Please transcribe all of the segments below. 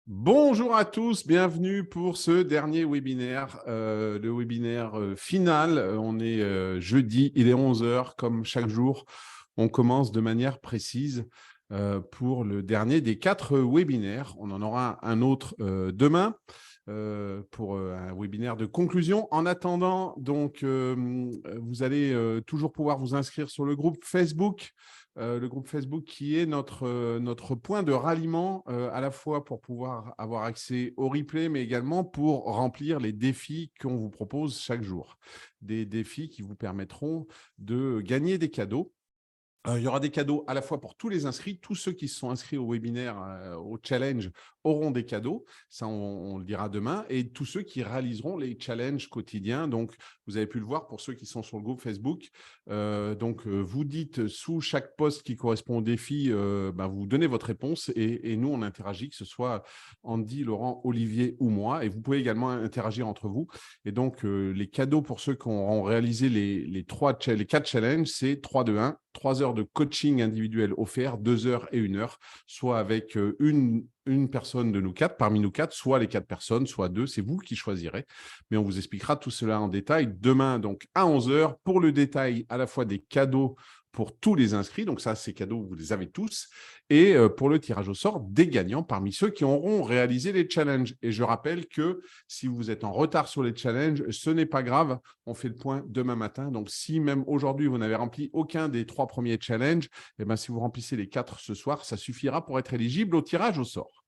Bonjour à tous, bienvenue pour ce dernier webinaire, le webinaire final. On est jeudi, il est 11 heures comme chaque jour. On commence de manière précise pour le dernier des 4 webinaires. On en aura un autre demain pour un webinaire de conclusion. En attendant, donc, vous allez toujours pouvoir vous inscrire sur le groupe Facebook. Le groupe Facebook qui est notre point de ralliement à la fois pour pouvoir avoir accès au replay, mais également pour remplir les défis qu'on vous propose chaque jour. Des défis qui vous permettront de gagner des cadeaux. Il y aura des cadeaux à la fois pour tous les inscrits. Tous ceux qui se sont inscrits au webinaire, au challenge, auront des cadeaux. Ça, on le dira demain. Et tous ceux qui réaliseront les challenges quotidiens. Donc, vous avez pu le voir pour ceux qui sont sur le groupe Facebook. Vous dites sous chaque post qui correspond au défi, vous donnez votre réponse et nous, on interagit, que ce soit Andy, Laurent, Olivier ou moi. Et vous pouvez également interagir entre vous. Et donc, les cadeaux pour ceux qui auront réalisé les 4 challenges, c'est 3, 2, 1. 3 heures de coaching individuel offert, 2 heures et 1 heure, soit avec une personne de nous 4, parmi nous 4, soit les 4 personnes, soit 2, c'est vous qui choisirez. Mais on vous expliquera tout cela en détail demain, donc à 11 heures, pour le détail à la fois des cadeaux pour tous les inscrits, donc ça, ces cadeaux, vous les avez tous, et pour le tirage au sort des gagnants parmi ceux qui auront réalisé les challenges. Et je rappelle que si vous êtes en retard sur les challenges, ce n'est pas grave, on fait le point demain matin. Donc, si même aujourd'hui, vous n'avez rempli aucun des 3 premiers challenges, si vous remplissez les 4 ce soir, ça suffira pour être éligible au tirage au sort.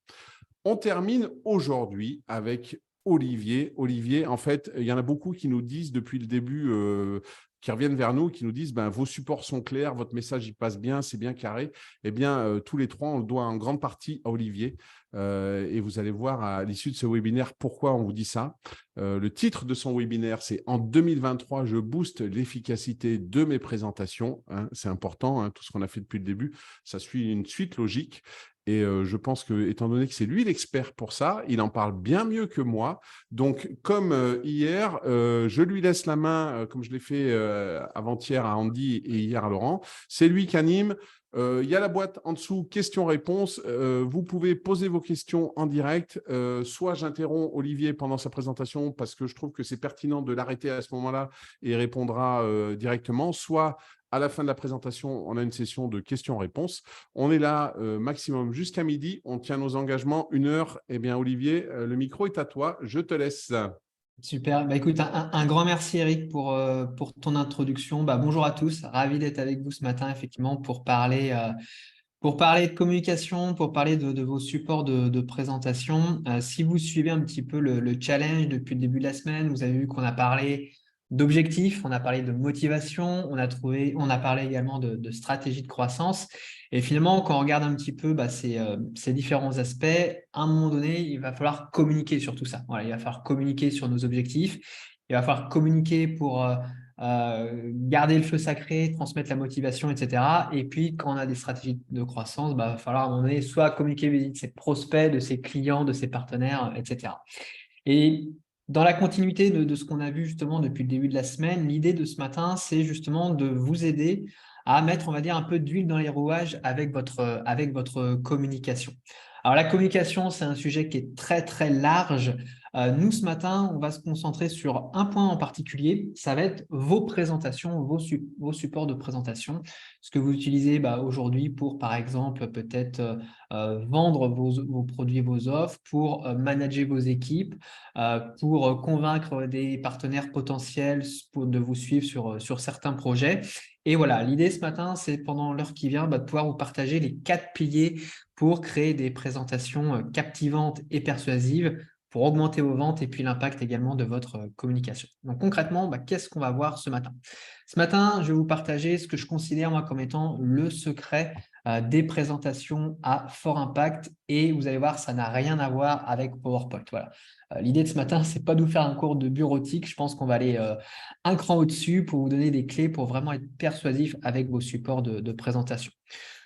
On termine aujourd'hui avec Olivier. Olivier, en fait, il y en a beaucoup qui nous disent depuis le début, qui reviennent vers nous, qui nous disent vos supports sont clairs, votre message il passe bien, c'est bien carré. Eh bien, tous les 3, on le doit en grande partie à Olivier. Et vous allez voir à l'issue de ce webinaire pourquoi on vous dit ça. Le titre de son webinaire, c'est « En 2023, je booste l'efficacité de mes présentations ». C'est important, tout ce qu'on a fait depuis le début, ça suit une suite logique. Et je pense que, étant donné que c'est lui l'expert pour ça, il en parle bien mieux que moi. Donc, comme hier, je lui laisse la main, comme je l'ai fait avant-hier à Andy et hier à Laurent. C'est lui qui anime. Il y a la boîte en dessous, questions-réponses. Vous pouvez poser vos questions en direct. Soit j'interromps Olivier pendant sa présentation parce que je trouve que c'est pertinent de l'arrêter à ce moment-là et il répondra directement. Soit à la fin de la présentation, on a une session de questions-réponses. On est là maximum jusqu'à midi. On tient nos engagements 1 heure. Eh bien, Olivier, le micro est à toi. Je te laisse. Super. Écoute, un grand merci Eric pour ton introduction. Bonjour à tous. Ravi d'être avec vous ce matin, effectivement, pour parler de communication, pour parler de vos supports de présentation. Si vous suivez un petit peu le challenge depuis le début de la semaine, vous avez vu qu'on a parlé d'objectifs, on a parlé de motivation, on a parlé également de stratégie de croissance. Et finalement, quand on regarde un petit peu ces différents aspects, à un moment donné, il va falloir communiquer sur tout ça. Voilà, il va falloir communiquer sur nos objectifs, il va falloir communiquer pour garder le feu sacré, transmettre la motivation, etc. Et puis, quand on a des stratégies de croissance, il va falloir à un moment donné soit communiquer vis-à-vis de ses prospects, de ses clients, de ses partenaires, etc. Et dans la continuité de ce qu'on a vu justement depuis le début de la semaine, l'idée de ce matin, c'est justement de vous aider à mettre, on va dire, un peu d'huile dans les rouages avec votre communication. Alors, la communication, c'est un sujet qui est très, très large. Nous, ce matin, on va se concentrer sur un point en particulier. Ça va être vos présentations, vos supports de présentation. Ce que vous utilisez aujourd'hui pour, par exemple, peut-être vendre vos produits, vos offres, pour manager vos équipes, pour convaincre des partenaires potentiels de vous suivre sur certains projets. Et voilà, l'idée ce matin, c'est pendant l'heure qui vient de pouvoir vous partager les 4 piliers pour créer des présentations captivantes et persuasives, pour augmenter vos ventes et puis l'impact également de votre communication. Donc concrètement, qu'est-ce qu'on va voir ce matin? Ce matin, je vais vous partager ce que je considère moi comme étant le secret des présentations à fort impact, et vous allez voir, ça n'a rien à voir avec PowerPoint. Voilà. L'idée de ce matin, c'est pas de vous faire un cours de bureautique. Je pense qu'on va aller un cran au-dessus pour vous donner des clés pour vraiment être persuasif avec vos supports de présentation.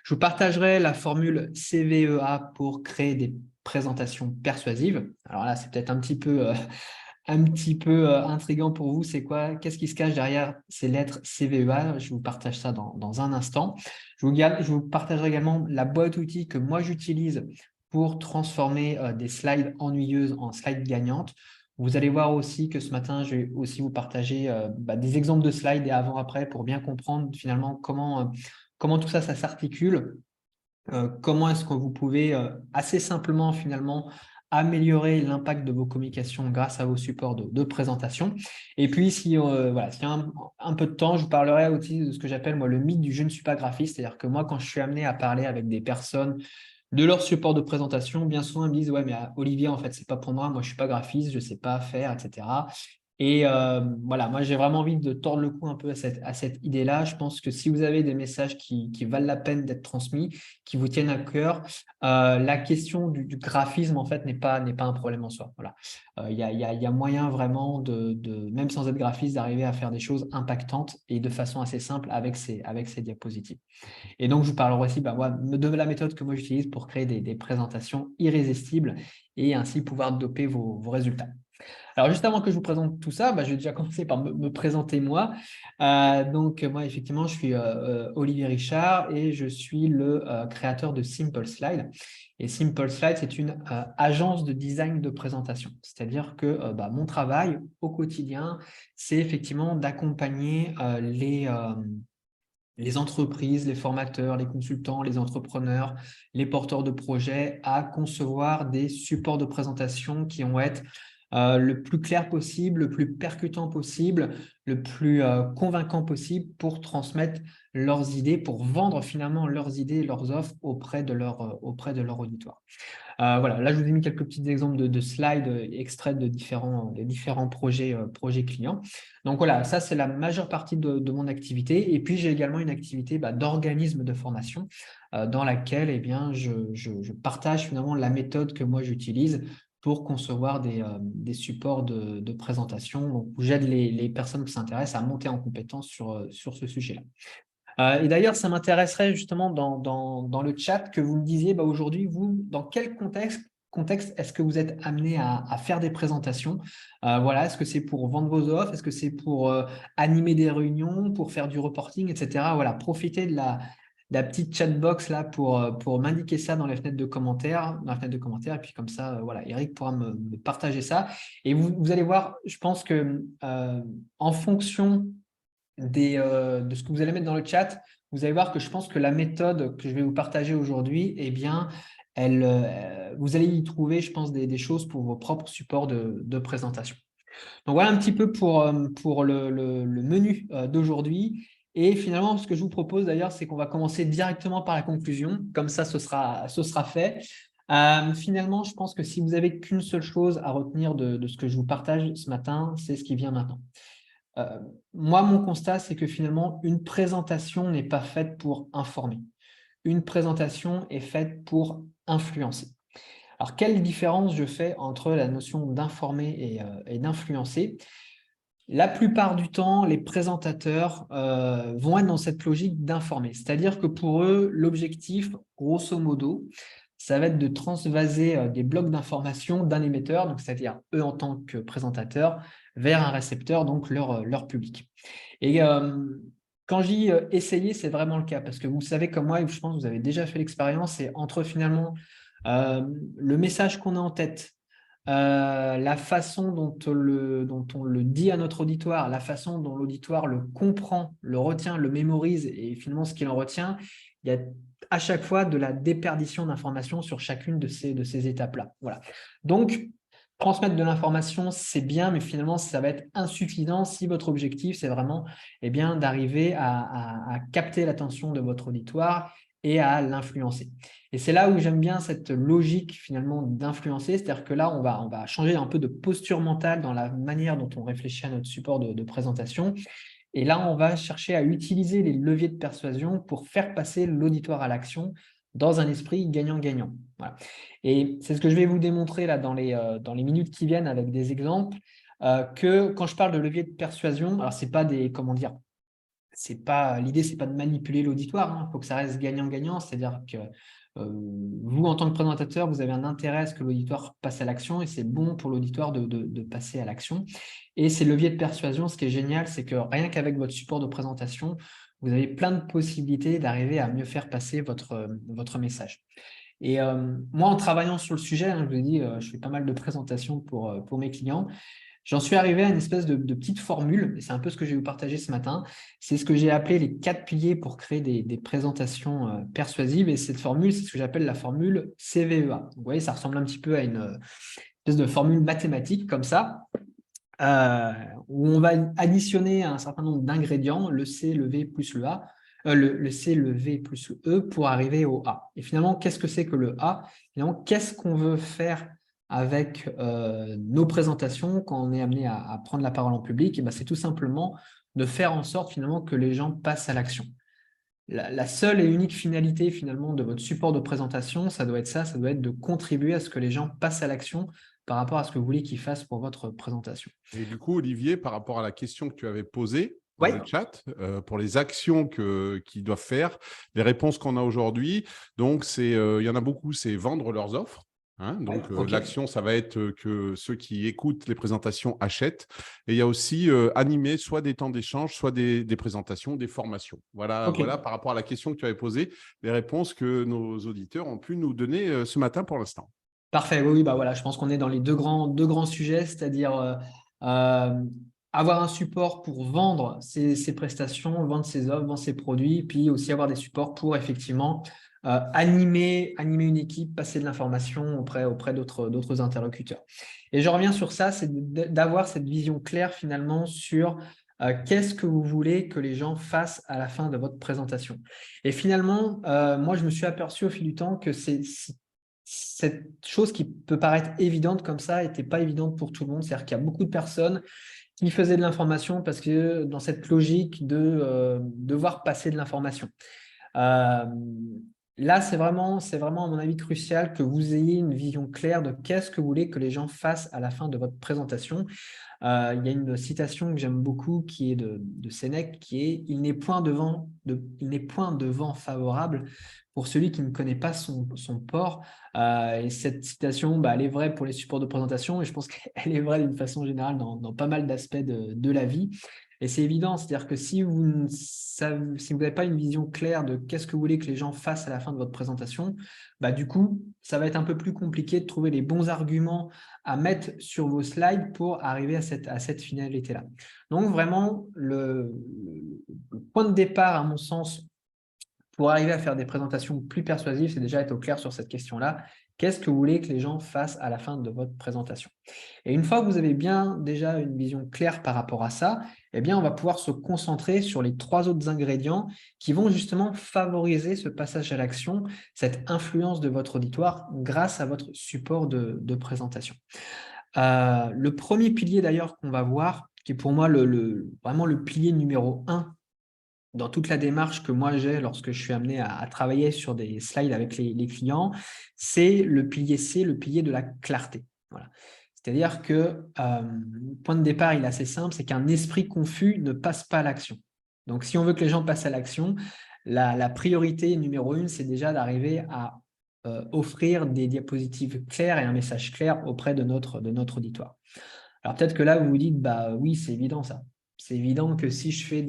Je vous partagerai la formule CVEA pour créer des présentations persuasives. Alors là, c'est peut-être un petit peu intriguant pour vous. C'est quoi? Qu'est-ce qui se cache derrière ces lettres CVEA? Je vous partage ça dans un instant. Je vous partagerai également la boîte outils que moi j'utilise pour transformer des slides ennuyeuses en slides gagnantes. Vous allez voir aussi que ce matin, je vais aussi vous partager des exemples de slides et avant-après pour bien comprendre finalement comment tout ça s'articule. Comment est-ce que vous pouvez assez simplement finalement améliorer l'impact de vos communications grâce à vos supports de présentation. Et puis, s'il y a un peu de temps, je vous parlerai aussi de ce que j'appelle moi le mythe du je ne suis pas graphiste. C'est-à-dire que moi, quand je suis amené à parler avec des personnes de leur support de présentation, bien souvent, ils me disent « Ouais, mais Olivier, en fait, c'est pas pour moi. Moi, je suis pas graphiste, je sais pas faire, etc. » Et voilà, moi, j'ai vraiment envie de tordre le cou un peu à cette idée-là. Je pense que si vous avez des messages qui valent la peine d'être transmis, qui vous tiennent à cœur, la question du graphisme, en fait, n'est pas un problème en soi. Voilà. Il y a moyen vraiment même sans être graphiste, d'arriver à faire des choses impactantes et de façon assez simple avec ces diapositives. Et donc, je vous parlerai aussi de la méthode que moi j'utilise pour créer des présentations irrésistibles et ainsi pouvoir doper vos résultats. Alors, juste avant que je vous présente tout ça, je vais déjà commencer par me présenter moi. Donc, moi, effectivement, je suis Olivier Richard et je suis le créateur de Simple Slide. Et Simple Slide, c'est une agence de design de présentation. C'est-à-dire que mon travail au quotidien, c'est effectivement d'accompagner les entreprises, les formateurs, les consultants, les entrepreneurs, les porteurs de projets à concevoir des supports de présentation qui vont être le plus clair possible, le plus percutant possible, le plus convaincant possible pour transmettre leurs idées, pour vendre finalement leurs idées et leurs offres auprès de leur auditoire. Voilà, là, je vous ai mis quelques petits exemples de slides extraits de différents projets clients. Donc voilà, ça, c'est la majeure partie de mon activité. Et puis, j'ai également une activité d'organisme de formation dans laquelle je partage finalement la méthode que moi, j'utilise pour concevoir des supports de présentation. Donc, j'aide les personnes qui s'intéressent à monter en compétence sur ce sujet-là. Et d'ailleurs, ça m'intéresserait justement dans le chat que vous me disiez aujourd'hui, vous, dans quel contexte est-ce que vous êtes amené à faire des présentations? Voilà, est-ce que c'est pour vendre vos offres? Est-ce que c'est pour animer des réunions, pour faire du reporting, etc. Voilà, profitez de la petite chatbox là pour m'indiquer ça dans les fenêtres de commentaires, et puis comme ça, voilà, Eric pourra me partager ça. Et vous allez voir, je pense que en fonction de ce que vous allez mettre dans le chat, vous allez voir que je pense que la méthode que je vais vous partager aujourd'hui, vous allez y trouver, je pense, des choses pour vos propres supports de présentation. Donc voilà un petit peu pour le menu d'aujourd'hui. Et finalement, ce que je vous propose d'ailleurs, c'est qu'on va commencer directement par la conclusion. Comme ça, ce sera fait. Finalement, je pense que si vous n'avez qu'une seule chose à retenir de ce que je vous partage ce matin, c'est ce qui vient maintenant. Moi, mon constat, c'est que finalement, une présentation n'est pas faite pour informer. Une présentation est faite pour influencer. Alors, quelle différence je fais entre la notion d'informer et d'influencer? La plupart du temps, les présentateurs vont être dans cette logique d'informer. C'est-à-dire que pour eux, l'objectif, grosso modo, ça va être de transvaser des blocs d'informations d'un émetteur, donc c'est-à-dire eux en tant que présentateurs, vers un récepteur, donc leur public. Et quand je dis essayer, c'est vraiment le cas, parce que vous savez comme moi, et je pense que vous avez déjà fait l'expérience, c'est entre finalement le message qu'on a en tête, la façon dont on le dit à notre auditoire, la façon dont l'auditoire le comprend, le retient, le mémorise et finalement ce qu'il en retient, il y a à chaque fois de la déperdition d'informations sur chacune de ces étapes-là. Voilà. Donc, transmettre de l'information, c'est bien, mais finalement, ça va être insuffisant si votre objectif, c'est vraiment d'arriver à capter l'attention de votre auditoire et à l'influencer. Et c'est là où j'aime bien cette logique finalement d'influencer, c'est-à-dire que là, on va changer un peu de posture mentale dans la manière dont on réfléchit à notre support de présentation. Et là, on va chercher à utiliser les leviers de persuasion pour faire passer l'auditoire à l'action dans un esprit gagnant-gagnant. Voilà. Et c'est ce que je vais vous démontrer là dans les minutes qui viennent avec des exemples, que quand je parle de levier de persuasion, alors c'est pas des, comment dire, l'idée, c'est pas de manipuler l'auditoire, il faut que ça reste gagnant-gagnant, c'est-à-dire que vous, en tant que présentateur, vous avez un intérêt à ce que l'auditoire passe à l'action et c'est bon pour l'auditoire de passer à l'action. Et ces leviers de persuasion, ce qui est génial, c'est que rien qu'avec votre support de présentation, vous avez plein de possibilités d'arriver à mieux faire passer votre message. Et moi, en travaillant sur le sujet, hein, je vous ai dit, je fais pas mal de présentations pour mes clients. J'en suis arrivé à une espèce de petite formule, et c'est un peu ce que je vais vous partager ce matin. C'est ce que j'ai appelé les 4 piliers pour créer des présentations persuasives. Et cette formule, c'est ce que j'appelle la formule CVEA. Donc, vous voyez, ça ressemble un petit peu à une espèce de formule mathématique comme ça, où on va additionner un certain nombre d'ingrédients, le C, le V plus le A, le C, le V plus le E pour arriver au A. Et finalement, qu'est-ce que c'est que le A? Finalement, qu'est-ce qu'on veut faire avec nos présentations quand on est amené à prendre la parole en public? Et ben, c'est tout simplement de faire en sorte finalement que les gens passent à l'action. La seule et unique finalité finalement de votre support de présentation, ça doit être ça, ça doit être de contribuer à ce que les gens passent à l'action par rapport à ce que vous voulez qu'ils fassent pour votre présentation. Et du coup, Olivier, par rapport à la question que tu avais posée dans Ouais. le chat, pour les actions qu'ils doivent faire, les réponses qu'on a aujourd'hui, donc il y en a beaucoup, c'est vendre leurs offres. Hein, donc, Ok. l'action, ça va être que ceux qui écoutent les présentations achètent. Et il y a aussi animer soit des temps d'échange, soit des présentations, des formations. Voilà, Ok. voilà, par rapport à la question que tu avais posée, les réponses que nos auditeurs ont pu nous donner ce matin pour l'instant. Parfait. Oui, oui, bah voilà, je pense qu'on est dans les deux grands sujets, c'est-à-dire euh, avoir un support pour vendre ses prestations, vendre ses offres, vendre ses produits, puis aussi avoir des supports pour effectivement animer une équipe, passer de l'information auprès d'autres interlocuteurs. Et je reviens sur ça, c'est d'avoir cette vision claire finalement sur qu'est-ce que vous voulez que les gens fassent à la fin de votre présentation. Et finalement, moi, je me suis aperçu au fil du temps que cette chose qui peut paraître évidente comme ça n'était pas évidente pour tout le monde. C'est-à-dire qu'il y a beaucoup de personnes qui faisaient de l'information parce que dans cette logique de devoir passer de l'information. Euh, Là, c'est vraiment, à mon avis, crucial que vous ayez une vision claire de qu'est-ce que vous voulez que les gens fassent à la fin de votre présentation. Il y a une citation que j'aime beaucoup qui est de Sénèque, qui est « Il n'est point de vent favorable pour celui qui ne connaît pas son port ». Et cette citation, bah, elle est vraie pour les supports de présentation et je pense qu'elle est vraie d'une façon générale dans pas mal d'aspects de la vie. Et c'est évident, c'est-à-dire que si vous n'avez pas une vision claire de qu'est-ce que vous voulez que les gens fassent à la fin de votre présentation, bah, du coup, ça va être un peu plus compliqué de trouver les bons arguments à mettre sur vos slides pour arriver à cette finalité-là. Donc, vraiment, le point de départ, à mon sens, pour arriver à faire des présentations plus persuasives, c'est déjà être au clair sur cette question-là. Qu'est-ce que vous voulez que les gens fassent à la fin de votre présentation? Et une fois que vous avez bien déjà une vision claire par rapport à ça, eh bien, on va pouvoir se concentrer sur les 3 autres ingrédients qui vont justement favoriser ce passage à l'action, cette influence de votre auditoire grâce à votre support de présentation. Le premier pilier d'ailleurs qu'on va voir, qui est pour moi vraiment le pilier numéro 1 dans toute la démarche que moi j'ai lorsque je suis amené à travailler sur des slides avec les clients, c'est le pilier C, le pilier de la clarté. Voilà. C'est-à-dire que le point de départ, il est assez simple, c'est qu'un esprit confus ne passe pas à l'action. Donc, si on veut que les gens passent à l'action, la priorité numéro 1, c'est déjà d'arriver à offrir des diapositives claires et un message clair auprès de notre auditoire. Alors, peut-être que là, vous vous dites, bah oui, c'est évident ça. C'est évident que si je fais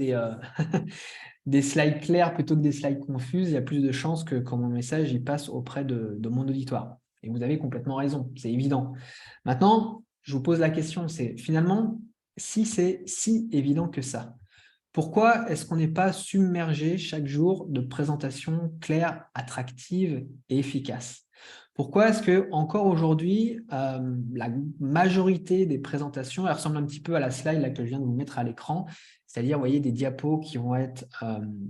des slides clairs plutôt que des slides confuses, il y a plus de chances que quand mon message il passe auprès de mon auditoire. Et vous avez complètement raison, c'est évident. Maintenant, je vous pose la question, c'est finalement, si c'est si évident que ça, pourquoi est-ce qu'on n'est pas submergé chaque jour de présentations claires, attractives et efficaces? Pourquoi est-ce que encore aujourd'hui, la majorité des présentations, elles ressemblent un petit peu à la slide là, que je viens de vous mettre à l'écran, c'est-à-dire, vous voyez, des diapos qui vont être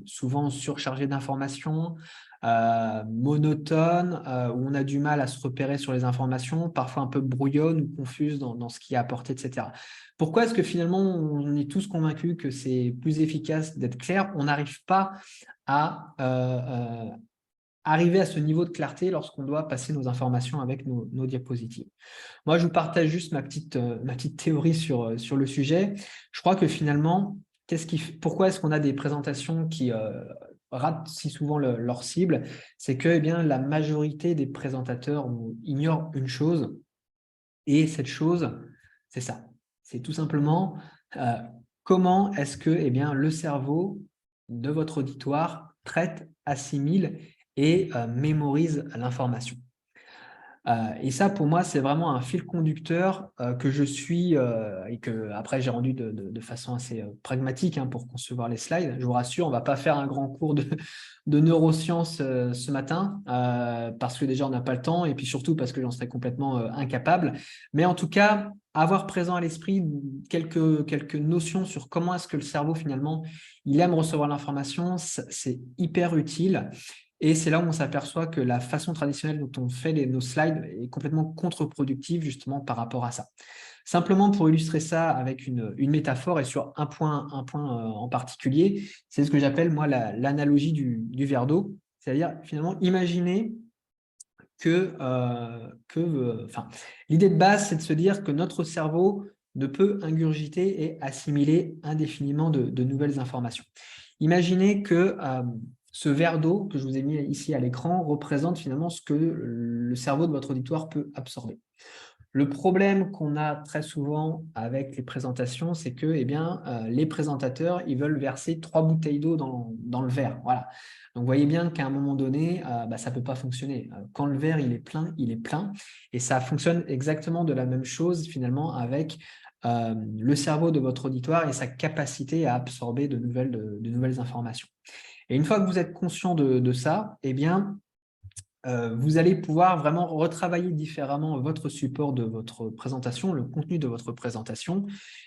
souvent surchargées d'informations, monotones, où on a du mal à se repérer sur les informations, parfois un peu brouillonnes ou confuses dans ce qui est apporté, etc. Pourquoi est-ce que finalement, on est tous convaincus que c'est plus efficace d'être clair? On n'arrive pas à arriver à ce niveau de clarté lorsqu'on doit passer nos informations avec nos diapositives. Moi, je vous partage juste ma petite théorie sur le sujet. Je crois que finalement, pourquoi est-ce qu'on a des présentations qui ratent si souvent leur cible? C'est que bien, la majorité des présentateurs ignorent une chose, et cette chose, c'est ça. C'est tout simplement comment est-ce que le cerveau de votre auditoire traite, assimile et mémorise l'information. Et ça, pour moi, c'est vraiment un fil conducteur que je suis et que après j'ai rendu de façon assez pragmatique pour concevoir les slides. Je vous rassure, on ne va pas faire un grand cours de neurosciences ce matin parce que déjà on n'a pas le temps et puis surtout parce que j'en serais complètement incapable. Mais en tout cas, avoir présent à l'esprit quelques notions sur comment est-ce que le cerveau finalement il aime recevoir l'information, c'est hyper utile. Et c'est là où on s'aperçoit que la façon traditionnelle dont on fait nos slides est complètement contre-productive justement par rapport à ça. Simplement pour illustrer ça avec une métaphore et sur un point en particulier, c'est ce que j'appelle moi l'analogie du verre d'eau. C'est-à-dire finalement imaginer l'idée de base, c'est de se dire que notre cerveau ne peut ingurgiter et assimiler indéfiniment de nouvelles informations. Imaginez que ce verre d'eau que je vous ai mis ici à l'écran représente finalement ce que le cerveau de votre auditoire peut absorber. Le problème qu'on a très souvent avec les présentations, c'est que les présentateurs, ils veulent verser 3 bouteilles d'eau dans le verre. Voilà. Donc, vous voyez bien qu'à un moment donné, ça ne peut pas fonctionner. Quand le verre il est plein, il est plein. Et ça fonctionne exactement de la même chose finalement avec le cerveau de votre auditoire et sa capacité à absorber de nouvelles informations. Et une fois que vous êtes conscient de ça, vous allez pouvoir vraiment retravailler différemment votre support de votre présentation, le contenu de votre présentation,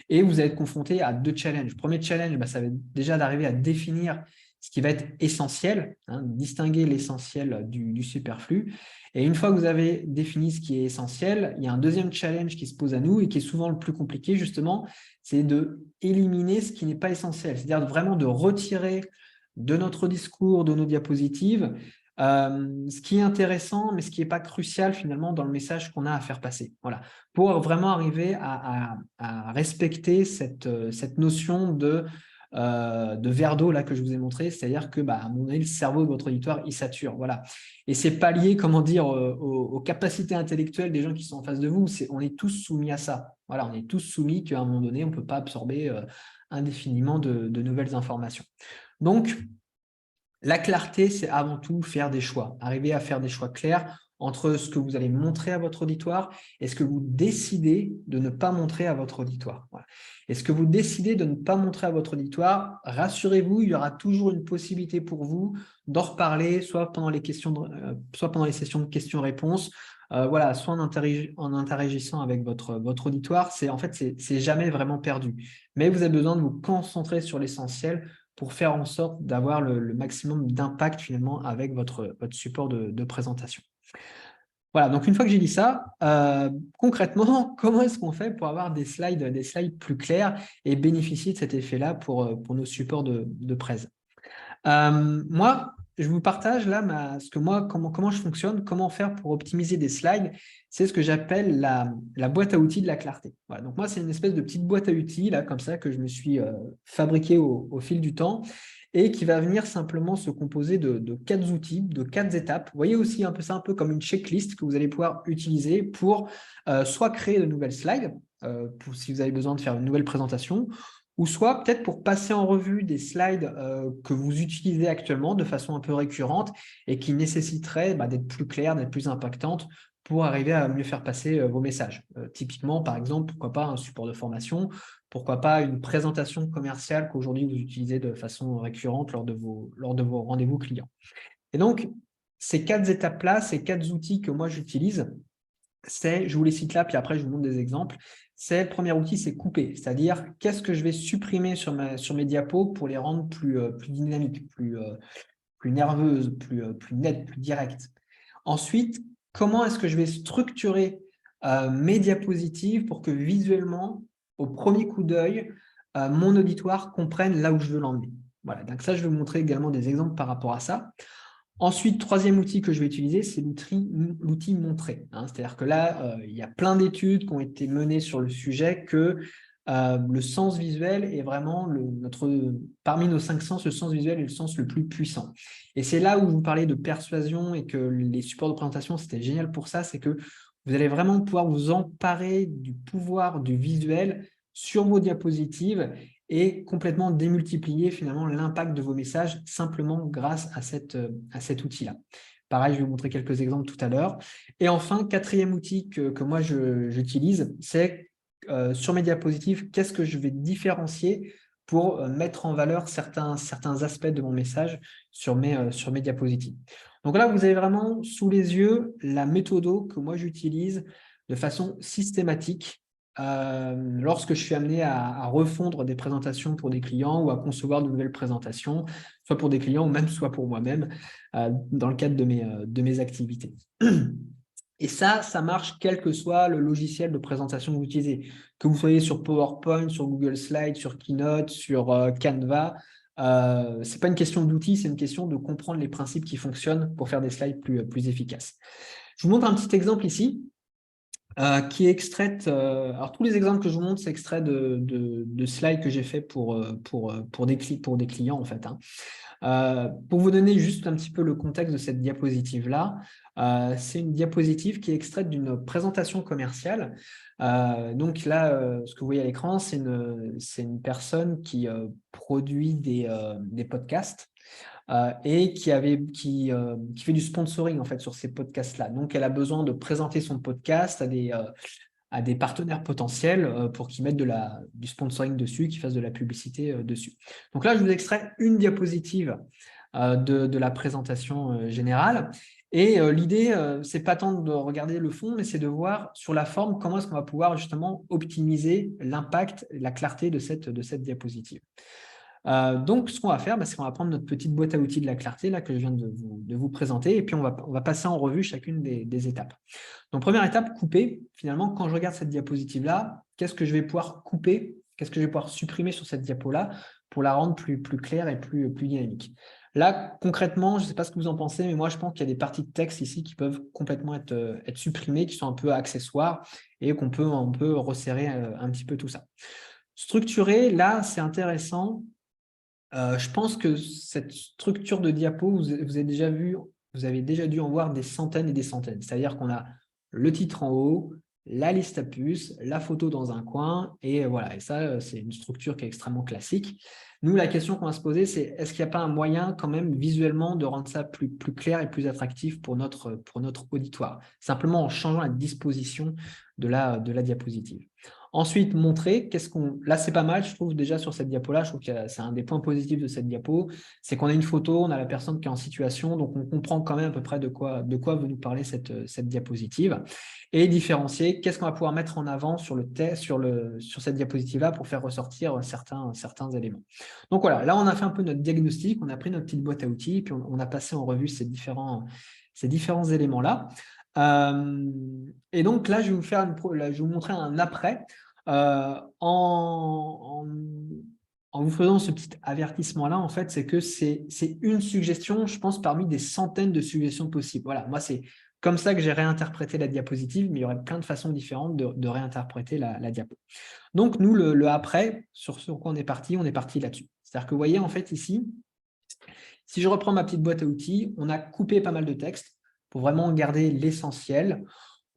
et vous allez être confronté à 2 challenges. Le premier challenge, ça va être déjà d'arriver à définir ce qui va être essentiel, distinguer l'essentiel du superflu. Et une fois que vous avez défini ce qui est essentiel, il y a un deuxième challenge qui se pose à nous et qui est souvent le plus compliqué, justement, c'est de éliminer ce qui n'est pas essentiel, c'est-à-dire vraiment de retirer de notre discours, de nos diapositives, ce qui est intéressant, mais ce qui n'est pas crucial finalement dans le message qu'on a à faire passer. Voilà. Pour vraiment arriver à respecter cette notion de verre d'eau là que je vous ai montré, c'est-à-dire que à un moment donné, le cerveau de votre auditoire, il sature. Voilà. Et c'est pas lié, comment dire, aux capacités intellectuelles des gens qui sont en face de vous. On est tous soumis à ça. Voilà, on est tous soumis qu'à un moment donné, on ne peut pas absorber indéfiniment de nouvelles informations. Donc, la clarté, c'est avant tout faire des choix, arriver à faire des choix clairs entre ce que vous allez montrer à votre auditoire et ce que vous décidez de ne pas montrer à votre auditoire. Voilà. Et ce que vous décidez de ne pas montrer à votre auditoire, rassurez-vous, il y aura toujours une possibilité pour vous d'en reparler, soit pendant les sessions de questions-réponses, soit en interagissant avec votre auditoire. C'est jamais vraiment perdu. Mais vous avez besoin de vous concentrer sur l'essentiel pour faire en sorte d'avoir le maximum d'impact finalement avec votre support de présentation. Voilà, donc une fois que j'ai dit ça, concrètement, comment est-ce qu'on fait pour avoir des slides plus clairs et bénéficier de cet effet-là pour nos supports de presse? Moi, je vous partage là comment je fonctionne, comment faire pour optimiser des slides. C'est ce que j'appelle la boîte à outils de la clarté. Voilà, donc moi, c'est une espèce de petite boîte à outils là, comme ça, que je me suis fabriquée au fil du temps et qui va venir simplement se composer de 4 outils, de 4 étapes. Vous voyez aussi un peu comme une checklist que vous allez pouvoir utiliser pour soit créer de nouvelles slides, si vous avez besoin de faire une nouvelle présentation, ou soit peut-être pour passer en revue des slides que vous utilisez actuellement de façon un peu récurrente et qui nécessiteraient d'être plus claires, d'être plus impactantes pour arriver à mieux faire passer vos messages. Typiquement, par exemple, pourquoi pas un support de formation, pourquoi pas une présentation commerciale qu'aujourd'hui vous utilisez de façon récurrente lors de vos rendez-vous clients. Et donc, ces 4 étapes-là, ces 4 outils que moi j'utilise, je vous les cite là, puis après je vous montre des exemples. Le premier outil, c'est couper, c'est-à-dire qu'est-ce que je vais supprimer sur mes diapos pour les rendre plus dynamiques, plus nerveuses, plus nettes, plus directes. Ensuite, comment est-ce que je vais structurer mes diapositives pour que visuellement, au premier coup d'œil, mon auditoire comprenne là où je veux l'emmener. Voilà, donc ça, je vais vous montrer également des exemples par rapport à ça. Ensuite, troisième outil que je vais utiliser, c'est l'outil montrer. C'est-à-dire que là, il y a plein d'études qui ont été menées sur le sujet que le sens visuel est vraiment parmi nos 5 sens, le sens visuel est le sens le plus puissant. Et c'est là où je vous parlais de persuasion et que les supports de présentation, c'était génial pour ça, c'est que vous allez vraiment pouvoir vous emparer du pouvoir du visuel sur vos diapositives et complètement démultiplier finalement l'impact de vos messages simplement grâce à cet outil-là. Pareil, je vais vous montrer quelques exemples tout à l'heure. Et enfin, quatrième outil que moi j'utilise, c'est sur mes diapositives, qu'est-ce que je vais différencier pour mettre en valeur certains aspects de mon message sur mes diapositives. Donc là, vous avez vraiment sous les yeux la méthode que moi j'utilise de façon systématique lorsque je suis amené à refondre des présentations pour des clients ou à concevoir de nouvelles présentations, soit pour des clients ou même soit pour moi-même dans le cadre de mes activités. Et ça marche quel que soit le logiciel de présentation que vous utilisez. Que vous soyez sur PowerPoint, sur Google Slides, sur Keynote, sur Canva, ce n'est pas une question d'outils, c'est une question de comprendre les principes qui fonctionnent pour faire des slides plus efficaces. Je vous montre un petit exemple ici qui est extrait. Alors, tous les exemples que je vous montre, c'est extrait de slides que j'ai fait pour des clients, en fait. Pour vous donner juste un petit peu le contexte de cette diapositive-là, c'est une diapositive qui est extraite d'une présentation commerciale. Donc là, ce que vous voyez à l'écran, c'est une personne qui produit des podcasts et qui fait du sponsoring en fait sur ces podcasts-là. Donc, elle a besoin de présenter son podcast à des partenaires potentiels pour qu'ils mettent du sponsoring dessus, qu'ils fassent de la publicité dessus. Donc là, je vous extrais une diapositive de la présentation générale. Et l'idée, c'est pas tant de regarder le fond, mais c'est de voir sur la forme comment est-ce qu'on va pouvoir justement optimiser l'impact, la clarté de cette diapositive. Donc, ce qu'on va faire, c'est qu'on va prendre notre petite boîte à outils de la clarté là, que je viens de vous présenter, et puis on va passer en revue chacune des étapes. Donc, première étape, couper. Finalement, quand je regarde cette diapositive-là, qu'est-ce que je vais pouvoir couper, qu'est-ce que je vais pouvoir supprimer sur cette diapo-là pour la rendre plus claire et plus dynamique. Là, concrètement, je ne sais pas ce que vous en pensez, mais moi, je pense qu'il y a des parties de texte ici qui peuvent complètement être supprimées, qui sont un peu accessoires et qu'on peut resserrer un petit peu tout ça. Structurer, là, c'est intéressant. Je pense que cette structure de diapo, vous avez déjà dû en voir des centaines et des centaines. C'est-à-dire qu'on a le titre en haut, la liste à puces, la photo dans un coin, et voilà. Et ça, c'est une structure qui est extrêmement classique. Nous, la question qu'on va se poser, c'est est-ce qu'il n'y a pas un moyen quand même visuellement de rendre ça plus clair et plus attractif pour notre auditoire, simplement en changeant la disposition de la diapositive. Ensuite, montrer, là, c'est pas mal, je trouve, déjà sur cette diapo-là, je trouve que c'est un des points positifs de cette diapo, c'est qu'on a une photo, on a la personne qui est en situation, donc on comprend quand même à peu près de quoi veut nous parler cette diapositive. Et différencier, qu'est-ce qu'on va pouvoir mettre en avant sur cette diapositive-là pour faire ressortir certains éléments. Donc voilà, là, on a fait un peu notre diagnostic, on a pris notre petite boîte à outils, puis on a passé en revue ces différents éléments-là. Et donc là, je vais vous montrer un après en vous faisant ce petit avertissement-là, en fait, c'est que c'est une suggestion, je pense, parmi des centaines de suggestions possibles. Voilà, moi, c'est comme ça que j'ai réinterprété la diapositive, mais il y aurait plein de façons différentes de réinterpréter la diapo. Donc, nous, le après, sur quoi on est parti là-dessus. C'est-à-dire que vous voyez, en fait, ici, si je reprends ma petite boîte à outils, on a coupé pas mal de texte pour vraiment garder l'essentiel.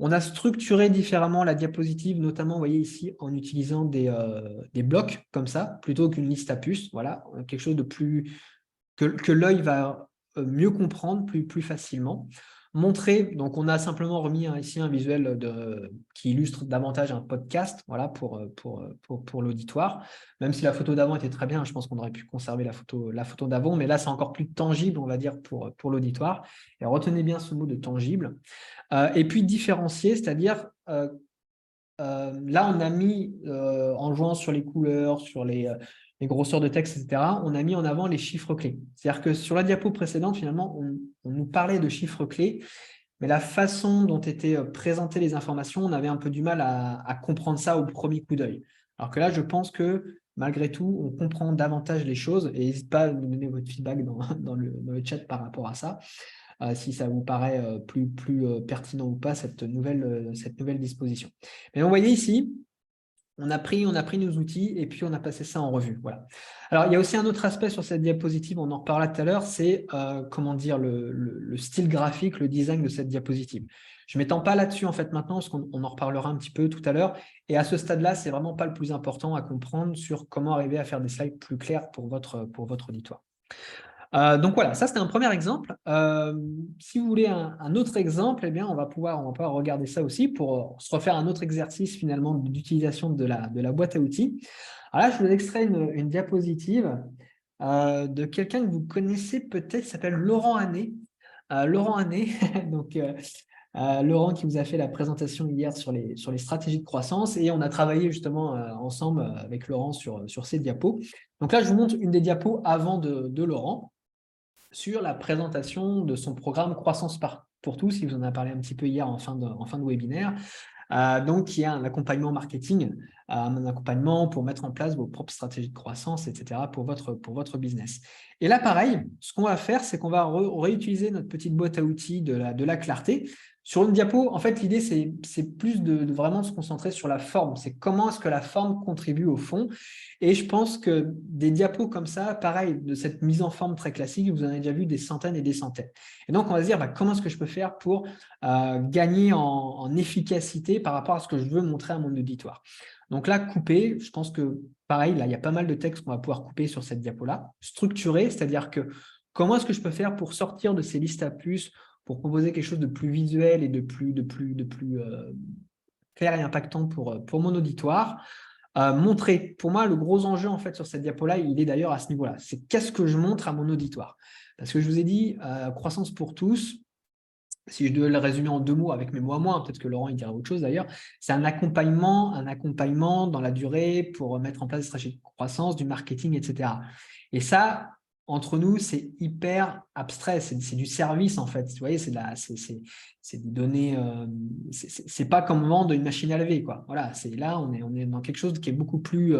On a structuré différemment la diapositive, notamment, vous voyez ici, en utilisant des blocs comme ça, plutôt qu'une liste à puces. Voilà, quelque chose de plus que l'œil va mieux comprendre plus facilement. Montrer, donc on a simplement remis ici un visuel qui illustre davantage un podcast, voilà, pour l'auditoire. Même si la photo d'avant était très bien, je pense qu'on aurait pu conserver la photo d'avant, mais là c'est encore plus tangible, on va dire, pour l'auditoire. Et retenez bien ce mot de tangible. Et puis différencier, c'est-à-dire là on a mis, en jouant sur les couleurs, sur les grosseurs de texte, etc., on a mis en avant les chiffres clés. C'est-à-dire que sur la diapo précédente, finalement, on nous parlait de chiffres clés, mais la façon dont étaient présentées les informations, on avait un peu du mal à comprendre ça au premier coup d'œil. Alors que là, je pense que malgré tout, on comprend davantage les choses, et n'hésitez pas à nous donner votre feedback dans le chat par rapport à ça, si ça vous paraît plus pertinent ou pas, cette nouvelle disposition. Mais vous voyez ici, on a pris nos outils et puis on a passé ça en revue. Voilà. Alors, il y a aussi un autre aspect sur cette diapositive, on en reparlera tout à l'heure, c'est comment dire le style graphique, le design de cette diapositive. Je ne m'étends pas là-dessus en fait maintenant, parce qu'on en reparlera un petit peu tout à l'heure. Et à ce stade-là, ce n'est vraiment pas le plus important à comprendre sur comment arriver à faire des slides plus clairs pour votre auditoire. Donc voilà, ça c'était un premier exemple. Si vous voulez un autre exemple, eh bien, on va pouvoir regarder ça aussi pour se refaire un autre exercice finalement d'utilisation de la boîte à outils. Alors là, je vous extrais une diapositive de quelqu'un que vous connaissez peut-être, qui s'appelle Laurent Hannet. Laurent Hannet, donc Laurent qui vous a fait la présentation hier sur les stratégies de croissance, et on a travaillé justement ensemble avec Laurent sur ces diapos. Donc là, je vous montre une des diapos avant de Laurent, sur la présentation de son programme Croissance pour tous, il vous en a parlé un petit peu hier en fin de webinaire. Donc, qui est un accompagnement marketing, un accompagnement pour mettre en place vos propres stratégies de croissance, etc. pour votre business. Et là, pareil, ce qu'on va faire, c'est qu'on va réutiliser notre petite boîte à outils de la clarté. Sur une diapo, en fait, l'idée, c'est plus de vraiment se concentrer sur la forme. C'est comment est-ce que la forme contribue au fond. Et je pense que des diapos comme ça, pareil, de cette mise en forme très classique, vous en avez déjà vu des centaines et des centaines. Et donc, on va se dire, comment est-ce que je peux faire pour gagner en efficacité par rapport à ce que je veux montrer à mon auditoire. Donc là, couper, je pense que pareil, là, il y a pas mal de textes qu'on va pouvoir couper sur cette diapo-là. Structurer, c'est-à-dire que comment est-ce que je peux faire pour sortir de ces listes à plus, pour proposer quelque chose de plus visuel et de plus clair et impactant pour mon auditoire. Montrer, pour moi, le gros enjeu en fait sur cette diapo-là, il est d'ailleurs à ce niveau-là. C'est qu'est-ce que je montre à mon auditoire. Parce que je vous ai dit, croissance pour tous, si je devais le résumer en 2 mots avec mes mots à moi, peut-être que Laurent il dirait autre chose d'ailleurs, c'est un accompagnement dans la durée pour mettre en place des stratégies de croissance, du marketing, etc. Et ça, entre nous, c'est hyper abstrait, c'est du service en fait. Vous voyez, c'est des données, c'est pas comme vendre une machine à laver, quoi. Voilà, là, on est dans quelque chose qui est beaucoup plus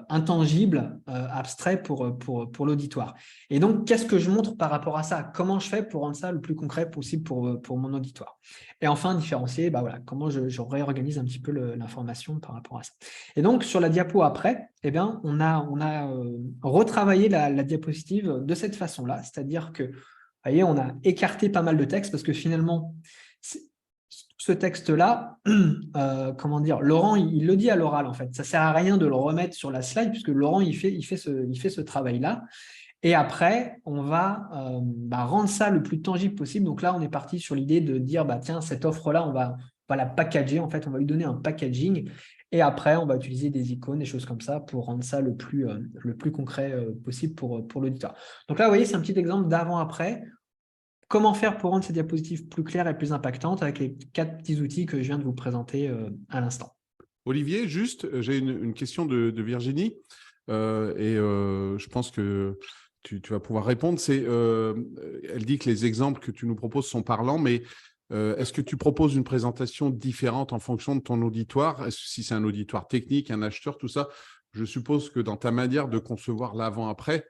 intangible, abstrait pour l'auditoire. Et donc, qu'est-ce que je montre par rapport à ça? Comment je fais pour rendre ça le plus concret possible pour mon auditoire? Et enfin, différencier, voilà, comment je réorganise un petit peu l'information par rapport à ça. Et donc, sur la diapo après, eh bien, on a retravaillé la diapositive de cette façon-là, c'est-à-dire que, vous voyez, on a écarté pas mal de texte parce que finalement, ce texte-là, comment dire, Laurent, il le dit à l'oral en fait. Ça ne sert à rien de le remettre sur la slide puisque Laurent, il fait ce travail-là. Et après, on va rendre ça le plus tangible possible. Donc là, on est parti sur l'idée de dire, tiens, cette offre-là, on va la packager. En fait, on va lui donner un packaging. Et après, on va utiliser des icônes, des choses comme ça pour rendre ça le plus concret possible pour l'auditeur. Donc là, vous voyez, c'est un petit exemple d'avant-après. Comment faire pour rendre ces diapositives plus claires et plus impactantes avec les 4 petits outils que je viens de vous présenter à l'instant. Olivier, juste, j'ai une question de Virginie je pense que tu vas pouvoir répondre. Elle dit que les exemples que tu nous proposes sont parlants, mais est-ce que tu proposes une présentation différente en fonction de ton auditoire? Si c'est un auditoire technique, un acheteur, tout ça, je suppose que dans ta manière de concevoir l'avant-après,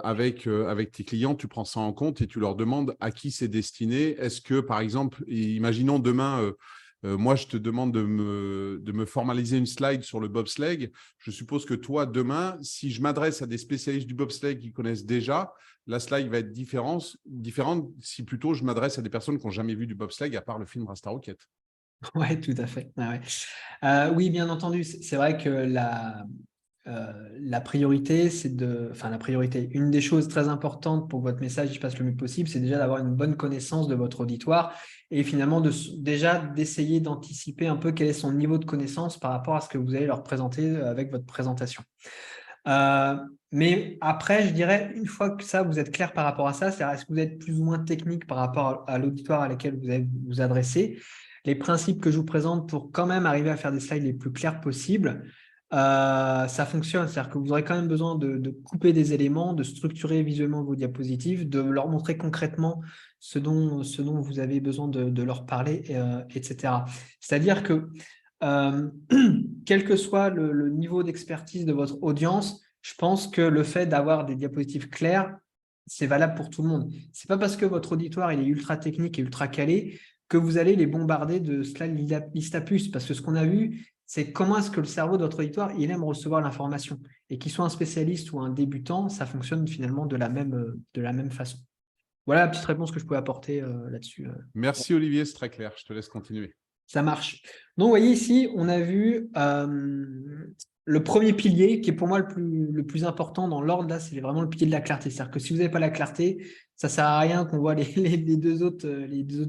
avec tes clients, tu prends ça en compte et tu leur demandes à qui c'est destiné. Est-ce que, par exemple, imaginons demain, moi, je te demande de me formaliser une slide sur le bobsleigh. Je suppose que toi, demain, si je m'adresse à des spécialistes du bobsleigh qui connaissent déjà, la slide va être différente si plutôt je m'adresse à des personnes qui n'ont jamais vu du bobsleigh à part le film Rasta Rocket. Oui, tout à fait. Ah ouais. Oui, bien entendu. C'est vrai que la priorité, une des choses très importantes pour que votre message passe le mieux possible, c'est déjà d'avoir une bonne connaissance de votre auditoire et finalement d'essayer d'anticiper un peu quel est son niveau de connaissance par rapport à ce que vous allez leur présenter avec votre présentation. Mais après, je dirais, une fois que ça, vous êtes clair par rapport à ça, c'est-à-dire est-ce que vous êtes plus ou moins technique par rapport à l'auditoire à laquelle vous allez vous adresser, les principes que je vous présente pour quand même arriver à faire des slides les plus clairs possibles, ça fonctionne. C'est-à-dire que vous aurez quand même besoin de couper des éléments, de structurer visuellement vos diapositives, de leur montrer concrètement ce dont vous avez besoin de leur parler, etc. C'est-à-dire que quel que soit le niveau d'expertise de votre audience, je pense que le fait d'avoir des diapositives claires, c'est valable pour tout le monde. Ce n'est pas parce que votre auditoire il est ultra technique et ultra calé que vous allez les bombarder de slides liste à puce. Parce que ce qu'on a vu, c'est comment est-ce que le cerveau de votre auditoire, il aime recevoir l'information. Et qu'il soit un spécialiste ou un débutant, ça fonctionne finalement de la même façon. Voilà la petite réponse que je pouvais apporter là-dessus. Merci Olivier, c'est très clair. Je te laisse continuer. Ça marche. Donc, vous voyez ici, on a vu le premier pilier qui est pour moi le plus important dans l'ordre. Là, c'est vraiment le pilier de la clarté. C'est-à-dire que si vous n'avez pas la clarté, ça ne sert à rien qu'on voit les deux autres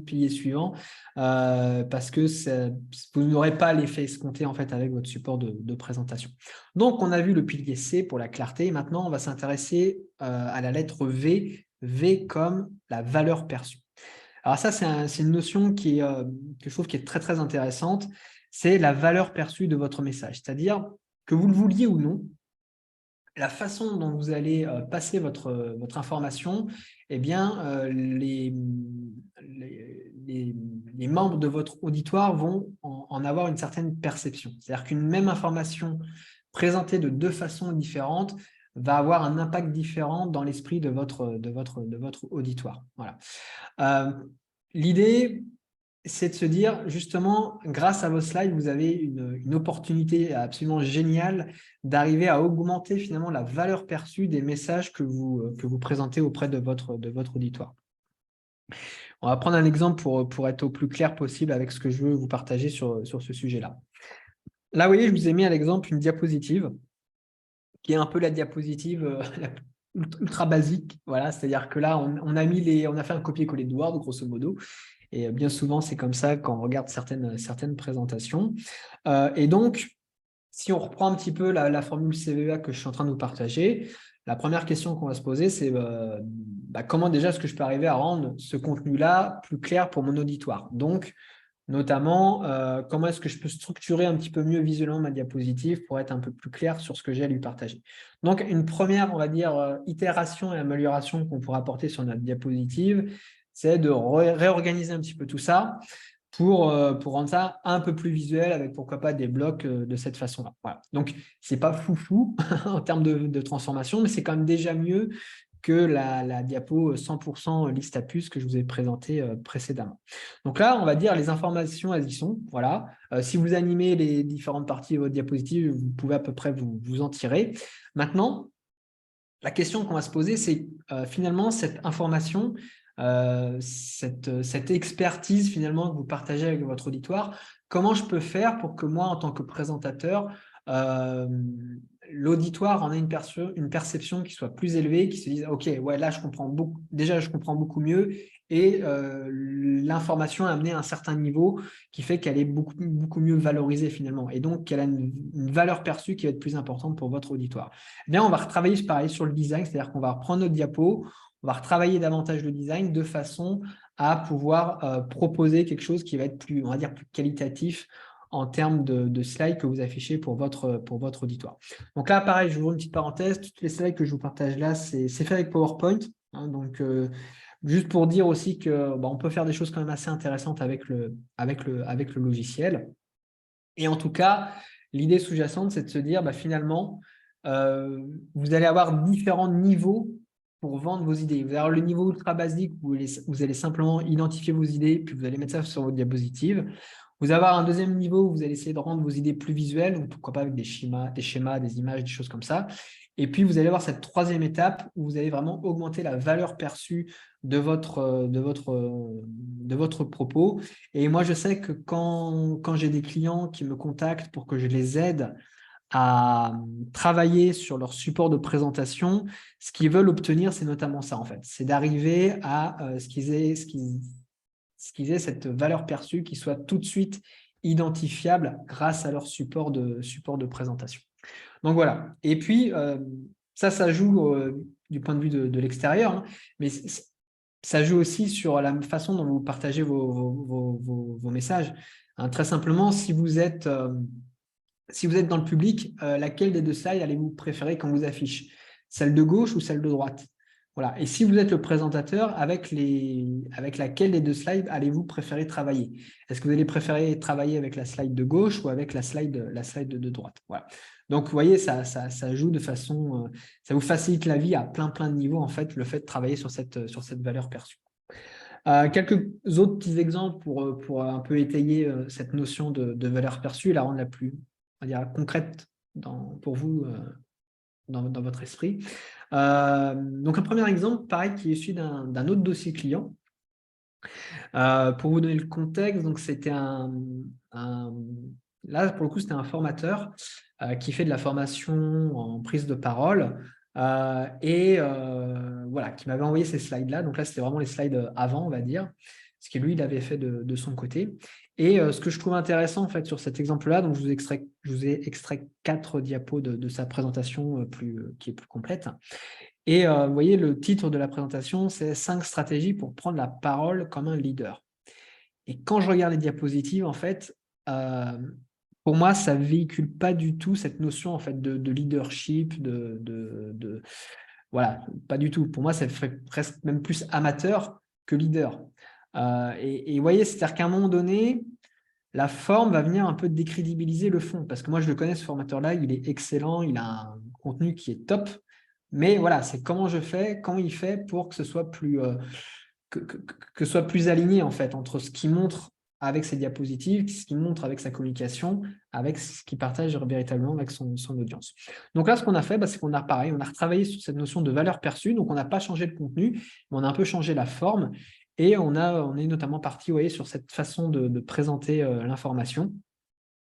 piliers suivants parce que vous n'aurez pas l'effet escompté en fait, avec votre support de présentation. Donc, on a vu le pilier C pour la clarté. Maintenant, on va s'intéresser à la lettre V. V comme la valeur perçue. Alors ça, c'est une notion que je trouve qui est très, très intéressante. C'est la valeur perçue de votre message. C'est-à-dire que vous le vouliez ou non, la façon dont vous allez passer votre information, eh bien, les membres de votre auditoire vont en avoir une certaine perception. C'est-à-dire qu'une même information présentée de deux façons différentes va avoir un impact différent dans l'esprit de votre auditoire. Voilà. L'idée, c'est de se dire, justement, grâce à vos slides, vous avez une opportunité absolument géniale d'arriver à augmenter finalement la valeur perçue des messages que vous présentez auprès de votre auditoire. On va prendre un exemple pour être au plus clair possible avec ce que je veux vous partager sur ce sujet-là. Là, vous voyez, je vous ai mis à l'exemple une diapositive qui est un peu la diapositive ultra basique. Voilà, c'est-à-dire que là, on a fait un copier-coller de Word, grosso modo. Et bien souvent, c'est comme ça quand on regarde certaines présentations. Et donc, si on reprend un petit peu la formule CVEA que je suis en train de vous partager, la première question qu'on va se poser, c'est comment déjà est-ce que je peux arriver à rendre ce contenu-là plus clair pour mon auditoire? Donc, notamment, comment est-ce que je peux structurer un petit peu mieux visuellement ma diapositive pour être un peu plus clair sur ce que j'ai à lui partager. Donc, une première, on va dire, itération et amélioration qu'on pourra apporter sur notre diapositive, c'est de réorganiser un petit peu tout ça pour rendre ça un peu plus visuel avec pourquoi pas des blocs de cette façon-là. Voilà. Donc, ce n'est pas foufou en termes de transformation, mais c'est quand même déjà mieux que la diapo 100% liste à puce que je vous ai présentée précédemment. Donc là, on va dire les informations, elles y sont. Voilà. Si vous animez les différentes parties de votre diapositive, vous pouvez à peu près vous en tirer. Maintenant, la question qu'on va se poser, c'est finalement cette information, cette expertise finalement que vous partagez avec votre auditoire, comment je peux faire pour que moi, en tant que présentateur, l'auditoire en ait une perception qui soit plus élevée, qui se dise « Ok, ouais, là, je comprends beaucoup mieux et l'information est amenée à un certain niveau qui fait qu'elle est beaucoup mieux valorisée finalement et donc qu'elle a une valeur perçue qui va être plus importante pour votre auditoire. » Eh bien, on va retravailler pareil sur le design, c'est-à-dire qu'on va reprendre notre diapo, on va retravailler davantage le design de façon à pouvoir proposer quelque chose qui va être plus, on va dire, plus qualitatif en termes de slides que vous affichez pour votre auditoire. Donc là, pareil, je vous ouvre une petite parenthèse. Toutes les slides que je vous partage là, c'est fait avec PowerPoint. Hein, donc, juste pour dire aussi qu'on peut faire des choses quand même assez intéressantes avec le logiciel. Et en tout cas, l'idée sous-jacente, c'est de se dire finalement, vous allez avoir différents niveaux pour vendre vos idées. Vous allez avoir le niveau ultra basique où vous allez simplement identifier vos idées, puis vous allez mettre ça sur votre diapositive. Vous allez avoir un deuxième niveau où vous allez essayer de rendre vos idées plus visuelles, ou pourquoi pas avec des schémas, des images, des choses comme ça. Et puis, vous allez avoir cette troisième étape où vous allez vraiment augmenter la valeur perçue de votre propos. Et moi, je sais que quand j'ai des clients qui me contactent pour que je les aide à travailler sur leur support de présentation, ce qu'ils veulent obtenir, c'est notamment ça, en fait. C'est d'arriver à ce qu'ils aient cette valeur perçue qui soit tout de suite identifiable grâce à leur support de présentation. Donc voilà. Et puis, ça joue du point de vue de l'extérieur, hein, mais ça joue aussi sur la façon dont vous partagez vos messages. Hein, très simplement, si vous êtes dans le public, laquelle des deux slides allez-vous préférer qu'on vous affiche? Celle de gauche ou celle de droite? Voilà. Et si vous êtes le présentateur, avec laquelle des deux slides allez-vous préférer travailler? Est-ce que vous allez préférer travailler avec la slide de gauche ou avec la slide de droite? Voilà. Donc, vous voyez, ça joue de façon… ça vous facilite la vie à plein de niveaux, en fait, le fait de travailler sur cette valeur perçue. Quelques autres petits exemples pour un peu étayer cette notion de valeur perçue et la rendre la plus, on va dire, concrète pour vous dans votre esprit. Donc, un premier exemple, pareil, qui est issu d'un autre dossier client. Pour vous donner le contexte, donc c'était là, pour le coup, c'était un formateur qui fait de la formation en prise de parole et voilà, qui m'avait envoyé ces slides-là. Donc là, c'était vraiment les slides avant, on va dire, ce que lui, il avait fait de son côté. Et ce que je trouve intéressant, en fait, sur cet exemple-là, donc je vous ai extrait 4 diapos de sa présentation qui est plus complète. Et vous voyez, le titre de la présentation, c'est 5 stratégies pour prendre la parole comme un leader. Et quand je regarde les diapositives, en fait, pour moi, ça ne véhicule pas du tout cette notion en fait, de leadership, voilà, pas du tout. Pour moi, ça fait presque même plus amateur que leader. Et vous voyez, c'est-à-dire qu'à un moment donné, la forme va venir un peu décrédibiliser le fond. Parce que moi, je le connais, ce formateur-là, il est excellent, il a un contenu qui est top. Mais voilà, c'est comment je fais, comment il fait pour que ce soit plus, que soit plus aligné en fait entre ce qu'il montre avec ses diapositives, ce qu'il montre avec sa communication, avec ce qu'il partage véritablement avec son audience. Donc là, ce qu'on a fait, c'est qu'on a pareil, on a retravaillé sur cette notion de valeur perçue. Donc on n'a pas changé le contenu, mais on a un peu changé la forme et on est notamment parti, vous voyez, sur cette façon de présenter l'information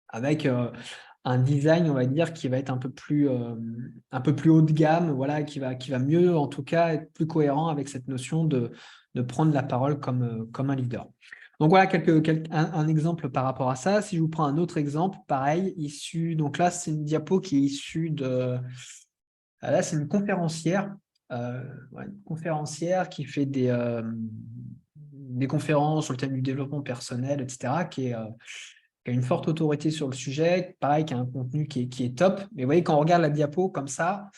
avec un design, on va dire, qui va être un peu plus haut de gamme, voilà, qui va mieux, en tout cas, être plus cohérent avec cette notion de prendre la parole comme un leader. Donc voilà un exemple par rapport à ça. Si je vous prends un autre exemple, pareil, donc là, c'est une diapo qui est issue là, c'est une conférencière, qui fait des conférences sur le thème du développement personnel, etc., qui a une forte autorité sur le sujet, pareil, qui a un contenu qui est top. Mais vous voyez, quand on regarde la diapo comme ça,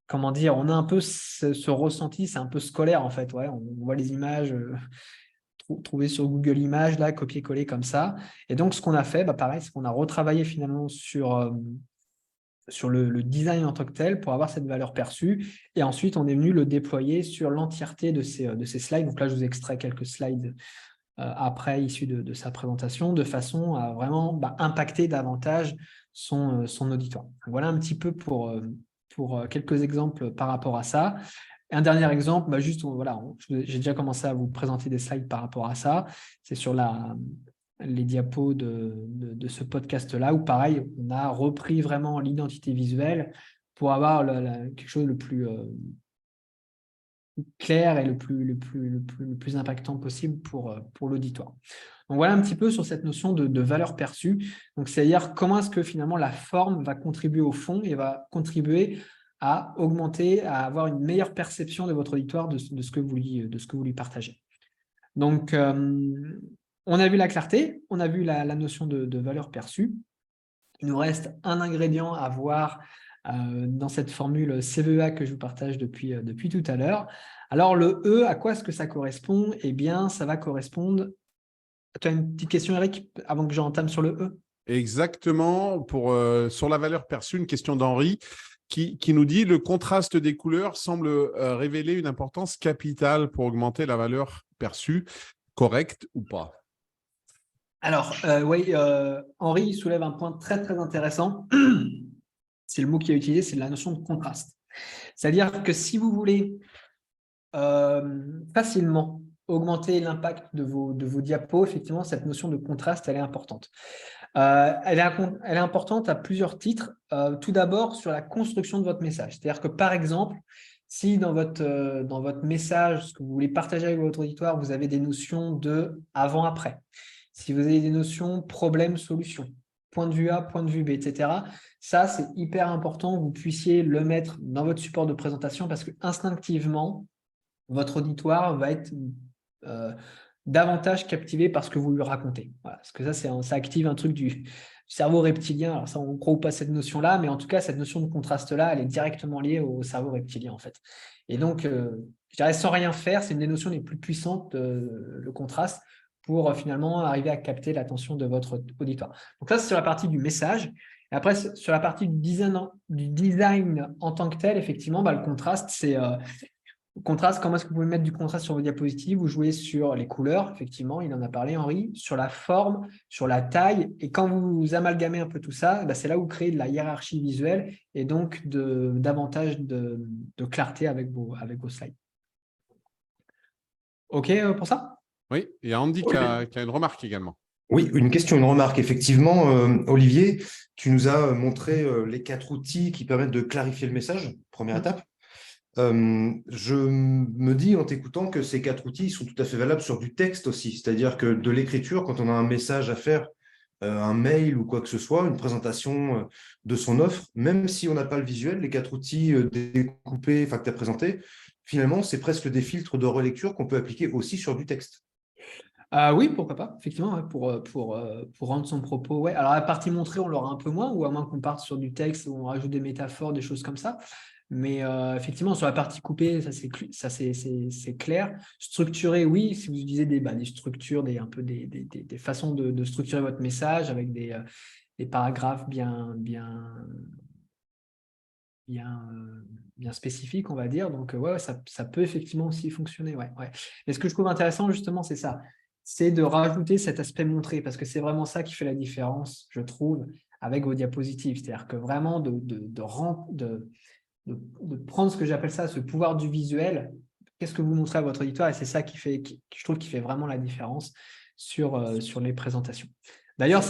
comment dire, on a un peu ce ressenti, c'est un peu scolaire en fait. Ouais, on voit les images trouvées sur Google Images, là, copier-coller comme ça. Et donc, ce qu'on a fait, pareil, c'est qu'on a retravaillé finalement sur le design en tant que tel pour avoir cette valeur perçue. Et ensuite, on est venu le déployer sur l'entièreté de ces slides. Donc là, je vous extrais quelques slides après, issus de sa présentation, de façon à vraiment impacter davantage son auditoire. Voilà un petit peu pour quelques exemples par rapport à ça. Un dernier exemple, juste, voilà, j'ai déjà commencé à vous présenter des slides par rapport à ça. C'est sur les diapos de ce podcast-là, où pareil, on a repris vraiment l'identité visuelle pour avoir quelque chose de le plus clair et le plus impactant possible pour l'auditoire. Donc voilà un petit peu sur cette notion de valeur perçue. Donc c'est-à-dire comment est-ce que finalement la forme va contribuer au fond et va contribuer à augmenter, à avoir une meilleure perception de votre auditoire de ce que vous lui partagez. Donc on a vu la clarté, on a vu la notion de valeur perçue. Il nous reste un ingrédient à voir dans cette formule CVEA que je vous partage depuis tout à l'heure. Alors, le E, à quoi est-ce que ça correspond? Eh bien, ça va correspondre… Tu as une petite question, Eric, avant que j'entame sur le E? Exactement. Sur la valeur perçue, une question d'Henri qui nous dit « Le contraste des couleurs semble révéler une importance capitale pour augmenter la valeur perçue, correcte ou pas ?» Alors, oui, Henri soulève un point très, très intéressant. C'est le mot qu'il a utilisé, c'est la notion de contraste. C'est-à-dire que si vous voulez facilement augmenter l'impact de vos diapos, effectivement, cette notion de contraste, elle est importante. Elle est importante à plusieurs titres. Tout d'abord, sur la construction de votre message. C'est-à-dire que, par exemple, si dans votre message, ce que vous voulez partager avec votre auditoire, vous avez des notions de avant-après, si vous avez des notions problème-solution, point de vue A, point de vue B, etc., ça, c'est hyper important que vous puissiez le mettre dans votre support de présentation parce que instinctivement, votre auditoire va être davantage captivé par ce que vous lui racontez. Voilà, parce que ça active un truc du cerveau reptilien. Alors ça, on ne croit pas cette notion-là, mais en tout cas, cette notion de contraste-là, elle est directement liée au cerveau reptilien, en fait. Et donc, je dirais, sans rien faire, c'est une des notions les plus puissantes, le contraste, pour finalement arriver à capter l'attention de votre auditoire. Donc ça, c'est sur la partie du message. Et après, sur la partie du design en tant que tel, effectivement, le contraste, c'est… Contraste, comment est-ce que vous pouvez mettre du contraste sur vos diapositives? Vous jouez sur les couleurs, effectivement, il en a parlé, Henri, sur la forme, sur la taille. Et quand vous amalgamez un peu tout ça, c'est là où vous créez de la hiérarchie visuelle et donc davantage de clarté avec vos slides. OK pour ça? Oui, il y a Andy qui Oui. a une remarque également. Oui, une question, une remarque. Effectivement, Olivier, tu nous as montré les 4 outils qui permettent de clarifier le message, première étape. Je me dis en t'écoutant que ces 4 outils sont tout à fait valables sur du texte aussi. C'est-à-dire que de l'écriture, quand on a un message à faire, un mail ou quoi que ce soit, une présentation de son offre, même si on n'a pas le visuel, les 4 outils découpés, enfin que tu as présentés, finalement, c'est presque des filtres de relecture qu'on peut appliquer aussi sur du texte. Oui, pourquoi pas, effectivement, ouais, pour rendre son propos. Ouais. Alors, la partie montrée, on l'aura un peu moins, ou à moins qu'on parte sur du texte où on rajoute des métaphores, des choses comme ça. Mais effectivement, sur la partie coupée, ça c'est clair. Structuré, oui, si vous utilisez des structures, un peu des façons de structurer votre message avec des paragraphes bien spécifiques, on va dire. Donc, ouais, ça peut effectivement aussi fonctionner. Ouais, ouais. Et ce que je trouve intéressant, justement, c'est ça. C'est de rajouter cet aspect montré, parce que c'est vraiment ça qui fait la différence, je trouve, avec vos diapositives. C'est-à-dire que vraiment de prendre ce que j'appelle ça, ce pouvoir du visuel, qu'est-ce que vous montrez à votre auditoire, et c'est ça je trouve qui fait vraiment la différence sur les présentations. D'ailleurs,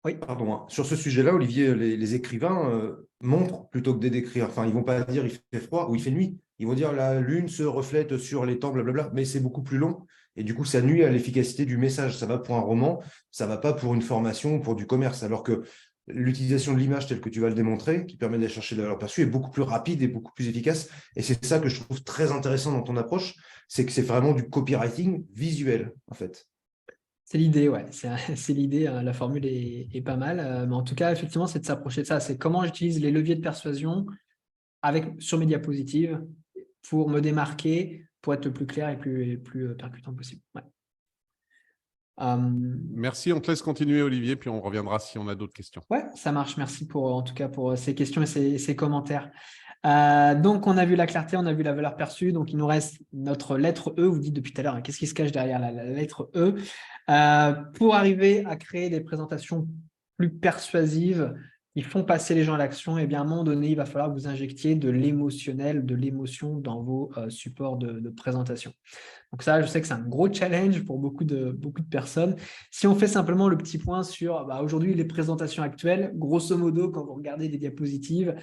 oui. Pardon, hein. Sur ce sujet-là, Olivier, les écrivains montrent plutôt que de décrire. Enfin, ils ne vont pas dire il fait froid ou il fait nuit. Ils vont dire la lune se reflète sur l'étang, blablabla. Mais c'est beaucoup plus long. Et du coup, ça nuit à l'efficacité du message. Ça va pour un roman, ça ne va pas pour une formation ou pour du commerce. Alors que l'utilisation de l'image telle que tu vas le démontrer, qui permet d'aller chercher de la valeur perçue, est beaucoup plus rapide et beaucoup plus efficace. Et c'est ça que je trouve très intéressant dans ton approche, c'est que c'est vraiment du copywriting visuel, en fait. C'est l'idée, ouais. C'est l'idée. La formule est pas mal. Mais en tout cas, effectivement, c'est de s'approcher de ça. C'est comment j'utilise les leviers de persuasion sur mes diapositives pour me démarquer, pour être le plus clair et plus percutant possible. Ouais. Merci, on te laisse continuer, Olivier, puis on reviendra si on a d'autres questions. Ouais, ça marche. Merci en tout cas pour ces questions et ces commentaires. Donc, on a vu la clarté, on a vu la valeur perçue. Donc, il nous reste notre lettre E. Vous dites depuis tout à l'heure, hein, qu'est-ce qui se cache derrière la lettre E? Pour arriver à créer des présentations plus persuasives qui font passer les gens à l'action, et bien à un moment donné, il va falloir que vous injectiez de l'émotionnel, de l'émotion dans vos supports de présentation. Donc ça, je sais que c'est un gros challenge pour beaucoup de personnes. Si on fait simplement le petit point sur aujourd'hui les présentations actuelles, grosso modo, quand vous regardez des diapositives,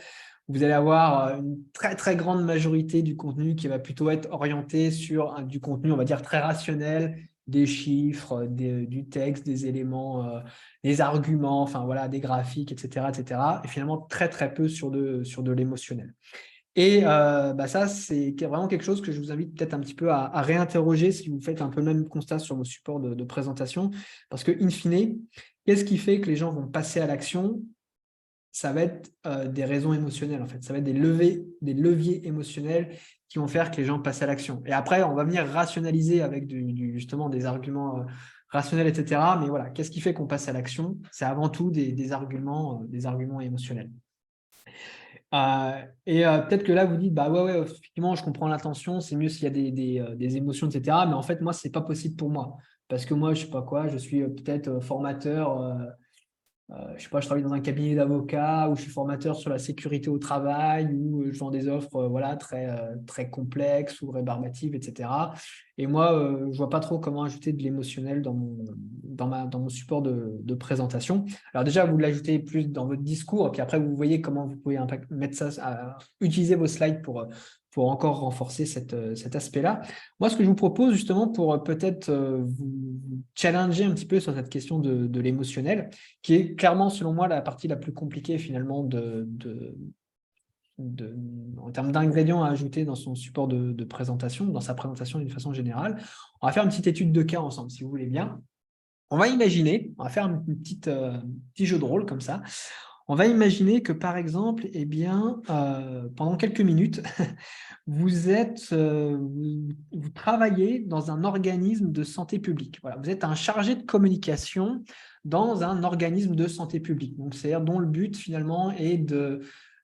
vous allez avoir une très, très grande majorité du contenu qui va plutôt être orienté sur du contenu, on va dire, très rationnel, des chiffres, du texte, des éléments, des arguments, enfin voilà, des graphiques, etc., etc. Et finalement, très, très peu sur de l'émotionnel. Et ça, c'est vraiment quelque chose que je vous invite peut-être un petit peu à réinterroger si vous faites un peu le même constat sur vos supports de présentation. Parce que, in fine, qu'est-ce qui fait que les gens vont passer à l'action? Ça va être des raisons émotionnelles, en fait. Ça va être des leviers émotionnels qui vont faire que les gens passent à l'action. Et après, on va venir rationaliser avec justement des arguments rationnels, etc. Mais voilà, qu'est-ce qui fait qu'on passe à l'action? C'est avant tout des arguments émotionnels. Peut-être que là, vous dites, ouais, effectivement, je comprends l'intention, c'est mieux s'il y a des émotions, etc. Mais en fait, moi, ce n'est pas possible pour moi. Parce que moi, je ne sais pas quoi, je suis peut-être formateur, je sais pas, je travaille dans un cabinet d'avocats ou je suis formateur sur la sécurité au travail ou je vends des offres très complexes ou rébarbatives, etc. Et moi, je vois pas trop comment ajouter de l'émotionnel dans mon support de présentation. Alors déjà, vous l'ajoutez plus dans votre discours et puis après, vous voyez comment vous pouvez mettre ça, utiliser vos slides pour encore renforcer cet aspect-là. Moi, ce que je vous propose justement pour peut-être vous challenger un petit peu sur cette question de l'émotionnel, qui est clairement, selon moi, la partie la plus compliquée finalement en termes d'ingrédients à ajouter dans son support de présentation, dans sa présentation d'une façon générale. On va faire une petite étude de cas ensemble, si vous voulez bien. On va faire un petit jeu de rôle comme ça. On va imaginer que, par exemple, pendant quelques minutes, vous travaillez dans un organisme de santé publique. Voilà, vous êtes un chargé de communication dans un organisme de santé publique. Donc, c'est-à-dire dont le but, finalement, est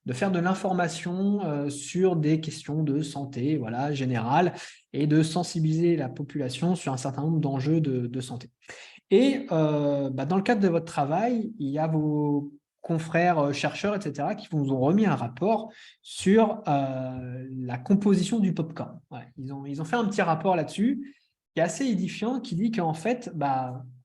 de faire de l'information sur des questions de santé voilà, générale et de sensibiliser la population sur un certain nombre d'enjeux de santé. Et dans le cadre de votre travail, il y a vos confrères chercheurs, etc., qui vous ont remis un rapport sur la composition du popcorn. Ouais, ils ont fait un petit rapport là-dessus qui est assez édifiant, qui dit qu'en fait,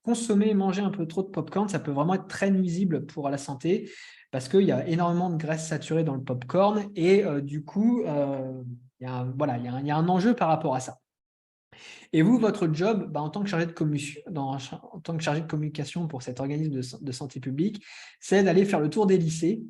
consommer et manger un peu trop de popcorn, ça peut vraiment être très nuisible pour la santé parce qu'il y a énormément de graisses saturées dans le popcorn et du coup, il y a un enjeu par rapport à ça. Et vous, votre job, en tant que chargé de communication pour cet organisme de santé publique, c'est d'aller faire le tour des lycées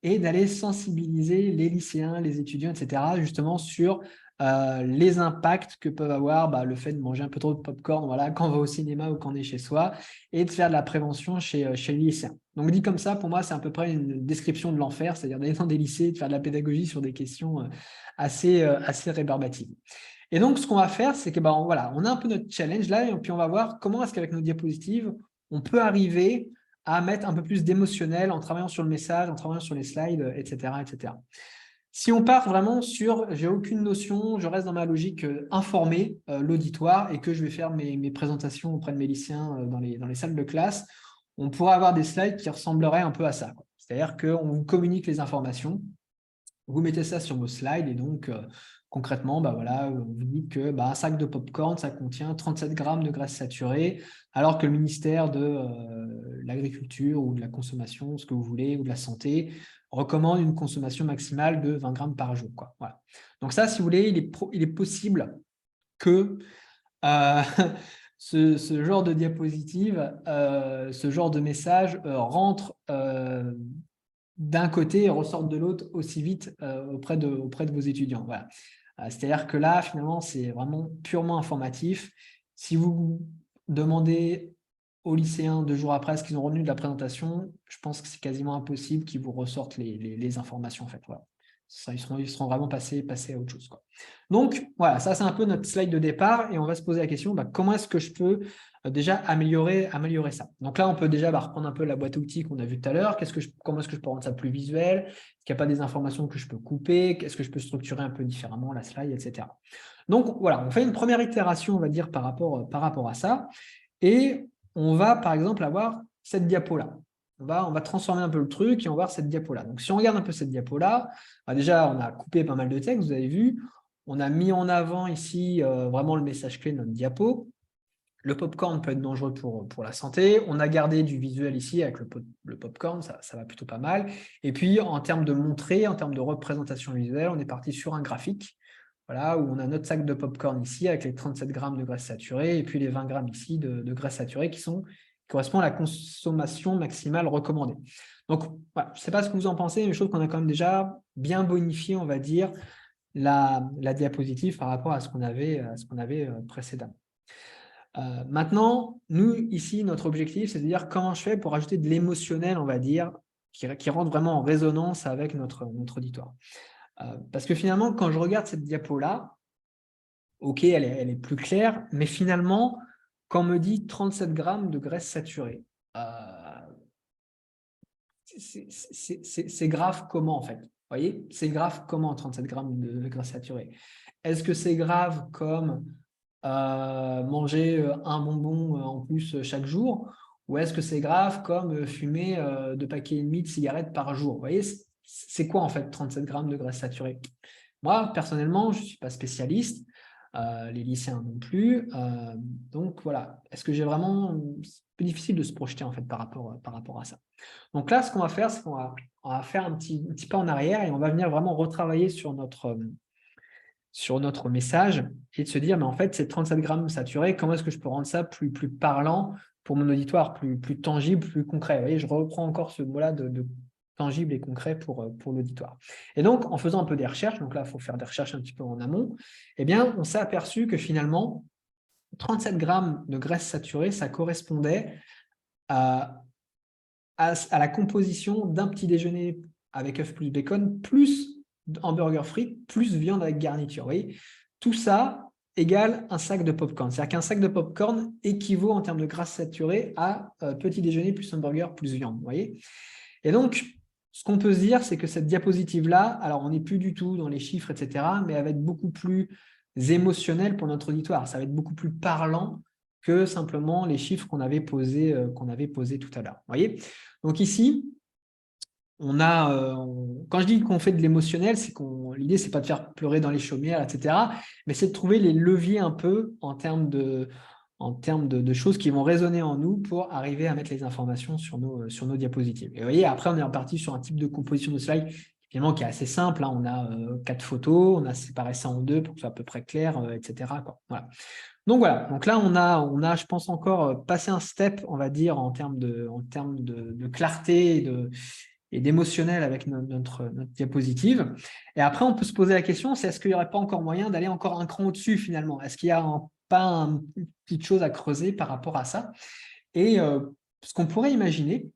et d'aller sensibiliser les lycéens, les étudiants, etc., justement sur les impacts que peuvent avoir le fait de manger un peu trop de popcorn voilà, quand on va au cinéma ou quand on est chez soi, et de faire de la prévention chez les lycéens. Donc dit comme ça, pour moi, c'est à peu près une description de l'enfer, c'est-à-dire d'aller dans des lycées, de faire de la pédagogie sur des questions assez rébarbatives. Et donc, ce qu'on va faire, c'est que voilà, on a un peu notre challenge là, et puis on va voir comment est-ce qu'avec nos diapositives, on peut arriver à mettre un peu plus d'émotionnel en travaillant sur le message, en travaillant sur les slides, etc., etc. Si on part vraiment sur « j'ai aucune notion, je reste dans ma logique informer l'auditoire et que je vais faire mes présentations auprès de mes lycéens dans les salles de classe », on pourra avoir des slides qui ressembleraient un peu à ça. C'est-à-dire qu'on vous communique les informations, vous mettez ça sur vos slides et donc concrètement, vous dites que un sac de popcorn, ça contient 37 grammes de graisses saturées, alors que le ministère de l'Agriculture ou de la Consommation, ce que vous voulez, ou de la Santé, recommande une consommation maximale de 20 grammes par jour. Voilà. Donc ça, si vous voulez, il est possible que ce genre de diapositive, ce genre de message rentre d'un côté et ressortent de l'autre aussi vite auprès de vos étudiants. Voilà. C'est-à-dire que là, finalement, c'est vraiment purement informatif. Si vous demandez aux lycéens 2 jours après ce qu'ils ont retenu de la présentation, je pense que c'est quasiment impossible qu'ils vous ressortent les informations. En fait. Voilà. Ça, ils seront vraiment passés à autre chose. Donc, voilà, ça, c'est un peu notre slide de départ et on va se poser la question, comment est-ce que je peux déjà améliorer ça. Donc là, on peut déjà reprendre un peu la boîte à outils qu'on a vue tout à l'heure. Comment est-ce que je peux rendre ça plus visuel? Est-ce qu'il n'y a pas des informations que je peux couper? Est-ce que je peux structurer un peu différemment la slide, etc. Donc voilà, on fait une première itération, on va dire, par rapport à ça. Et on va, par exemple, avoir cette diapo-là. On va transformer un peu le truc et on va voir cette diapo-là. Donc, si on regarde un peu cette diapo-là, déjà, on a coupé pas mal de texte, vous avez vu. On a mis en avant ici vraiment le message clé de notre diapo. Le popcorn peut être dangereux pour la santé. On a gardé du visuel ici avec le popcorn, ça va plutôt pas mal. Et puis, en termes de montrer, en termes de représentation visuelle, on est parti sur un graphique voilà, où on a notre sac de popcorn ici avec les 37 grammes de graisses saturées et puis les 20 grammes ici de graisses saturées qui correspondent à la consommation maximale recommandée. Donc, voilà, je ne sais pas ce que vous en pensez, mais je trouve qu'on a quand même déjà bien bonifié, on va dire, la diapositive par rapport à ce qu'on avait précédemment. Maintenant, nous, ici, notre objectif, c'est de dire comment je fais pour ajouter de l'émotionnel, on va dire, qui rentre vraiment en résonance avec notre auditoire. Parce que finalement, quand je regarde cette diapo-là, ok, elle est plus claire, mais finalement, quand on me dit 37 grammes de graisse saturée, c'est grave comment en fait? Vous voyez, c'est grave comment 37 grammes de graisse saturée? Est-ce que c'est grave comme manger un bonbon en plus chaque jour? Ou est-ce que c'est grave comme fumer 2,5 paquets de cigarettes par jour? Vous voyez, c'est quoi en fait 37 grammes de graisse saturée? Moi, personnellement, je ne suis pas spécialiste, les lycéens non plus. Donc voilà, est-ce que j'ai vraiment… C'est un peu difficile de se projeter en fait par rapport à ça. Donc là, ce qu'on va faire, c'est qu'on va faire un petit pas en arrière et on va venir vraiment retravailler sur notre message et de se dire, mais en fait, ces 37 grammes saturés, comment est-ce que je peux rendre ça plus parlant pour mon auditoire, plus tangible, plus concret? Vous voyez, je reprends encore ce mot-là de tangible et concret pour l'auditoire. Et donc, en faisant un peu des recherches, donc là, il faut faire des recherches un petit peu en amont, eh bien, on s'est aperçu que finalement, 37 grammes de graisse saturée, ça correspondait à la composition d'un petit déjeuner avec œufs plus bacon, plus hamburger frites, plus viande avec garniture. Vous voyez, tout ça égale un sac de popcorn. C'est-à-dire qu'un sac de popcorn équivaut en termes de graisse saturée à petit déjeuner plus hamburger plus viande. Vous voyez. Et donc, ce qu'on peut se dire, c'est que cette diapositive-là, alors on n'est plus du tout dans les chiffres, etc., mais elle va être beaucoup plus émotionnelle pour notre auditoire. Ça va être beaucoup plus parlant que simplement les chiffres qu'on avait posés tout à l'heure. Vous voyez? Donc ici, on a, quand je dis qu'on fait de l'émotionnel, c'est l'idée, c'est pas de faire pleurer dans les chaumières, etc., mais c'est de trouver les leviers un peu en termes de choses qui vont résonner en nous pour arriver à mettre les informations sur nos diapositives. Et vous voyez, après, on est reparti sur un type de composition de slide finalement qui est assez simple. Hein. On a 4 photos, on a séparé ça en 2 pour que ce soit à peu près clair, etc., quoi. Voilà. Donc voilà, donc là, on a, je pense, encore passé un step, on va dire, en termes de clarté et d'émotionnel avec notre diapositive. Et après, on peut se poser la question, c'est est-ce qu'il n'y aurait pas encore moyen d'aller encore un cran au-dessus finalement? Est-ce qu'il y a pas une petite chose à creuser par rapport à ça? Et ce qu'on pourrait imaginer,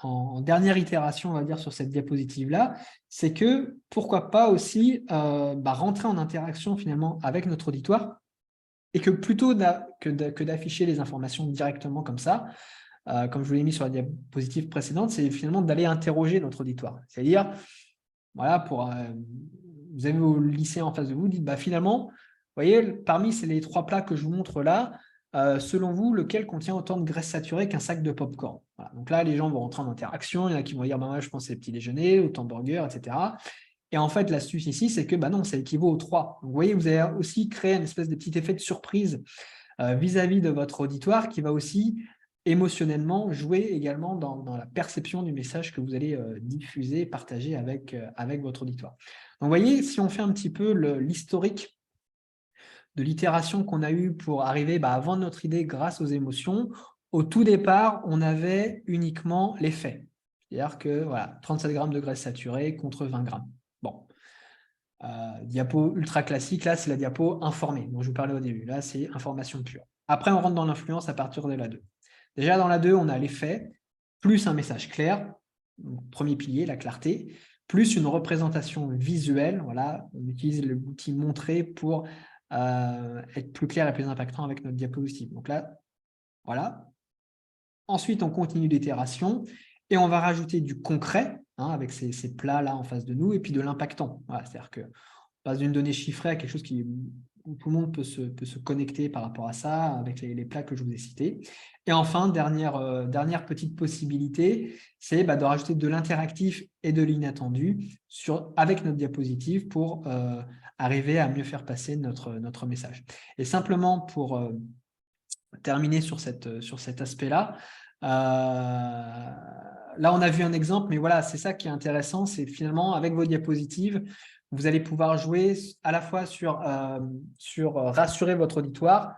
en dernière itération, on va dire, sur cette diapositive-là, c'est que pourquoi pas aussi rentrer en interaction finalement avec notre auditoire et que plutôt que d'afficher les informations directement comme ça, comme je vous l'ai mis sur la diapositive précédente, c'est finalement d'aller interroger notre auditoire. C'est-à-dire, voilà, vous avez vos lycéens en face de vous, dites, finalement, vous voyez, parmi les 3 plats que je vous montre là, selon vous, lequel contient autant de graisse saturée qu'un sac de popcorn? Voilà. Donc là, les gens vont rentrer en interaction, il y en a qui vont dire, moi, je pense que c'est le petit déjeuner, autant de burgers, etc. Et en fait, l'astuce ici, c'est que non, ça équivaut aux 3. Donc, vous voyez, vous avez aussi créé une espèce de petit effet de surprise vis-à-vis de votre auditoire qui va aussi émotionnellement jouer également dans la perception du message que vous allez diffuser, partager avec votre auditoire. Donc, vous voyez, si on fait un petit peu l'historique de l'itération qu'on a eue pour arriver à vendre notre idée grâce aux émotions, au tout départ, on avait uniquement les faits. C'est-à-dire que voilà, 37 grammes de graisse saturée contre 20 grammes. Bon. Diapo ultra classique, là, c'est la diapo informée dont je vous parlais au début. Là, c'est information pure. Après, on rentre dans l'influence à partir de la 2. Déjà, dans la 2, on a les faits, plus un message clair, donc, premier pilier, la clarté, plus une représentation visuelle. Voilà, on utilise l'outil montrer pour être plus clair et plus impactant avec notre diapositive. Donc là, voilà. Ensuite, on continue l'itération et on va rajouter du concret, avec ces plats-là en face de nous, et puis de l'impactant. Voilà, c'est-à-dire qu'on passe d'une donnée chiffrée à quelque chose où tout le monde peut se connecter par rapport à ça, avec les plats que je vous ai cités. Et enfin, dernière petite possibilité, c'est de rajouter de l'interactif et de l'inattendu avec notre diapositive pour arriver à mieux faire passer notre message. Et simplement pour terminer sur cet aspect-là, là, on a vu un exemple, mais voilà, c'est ça qui est intéressant, c'est finalement, avec vos diapositives, vous allez pouvoir jouer à la fois sur rassurer votre auditoire,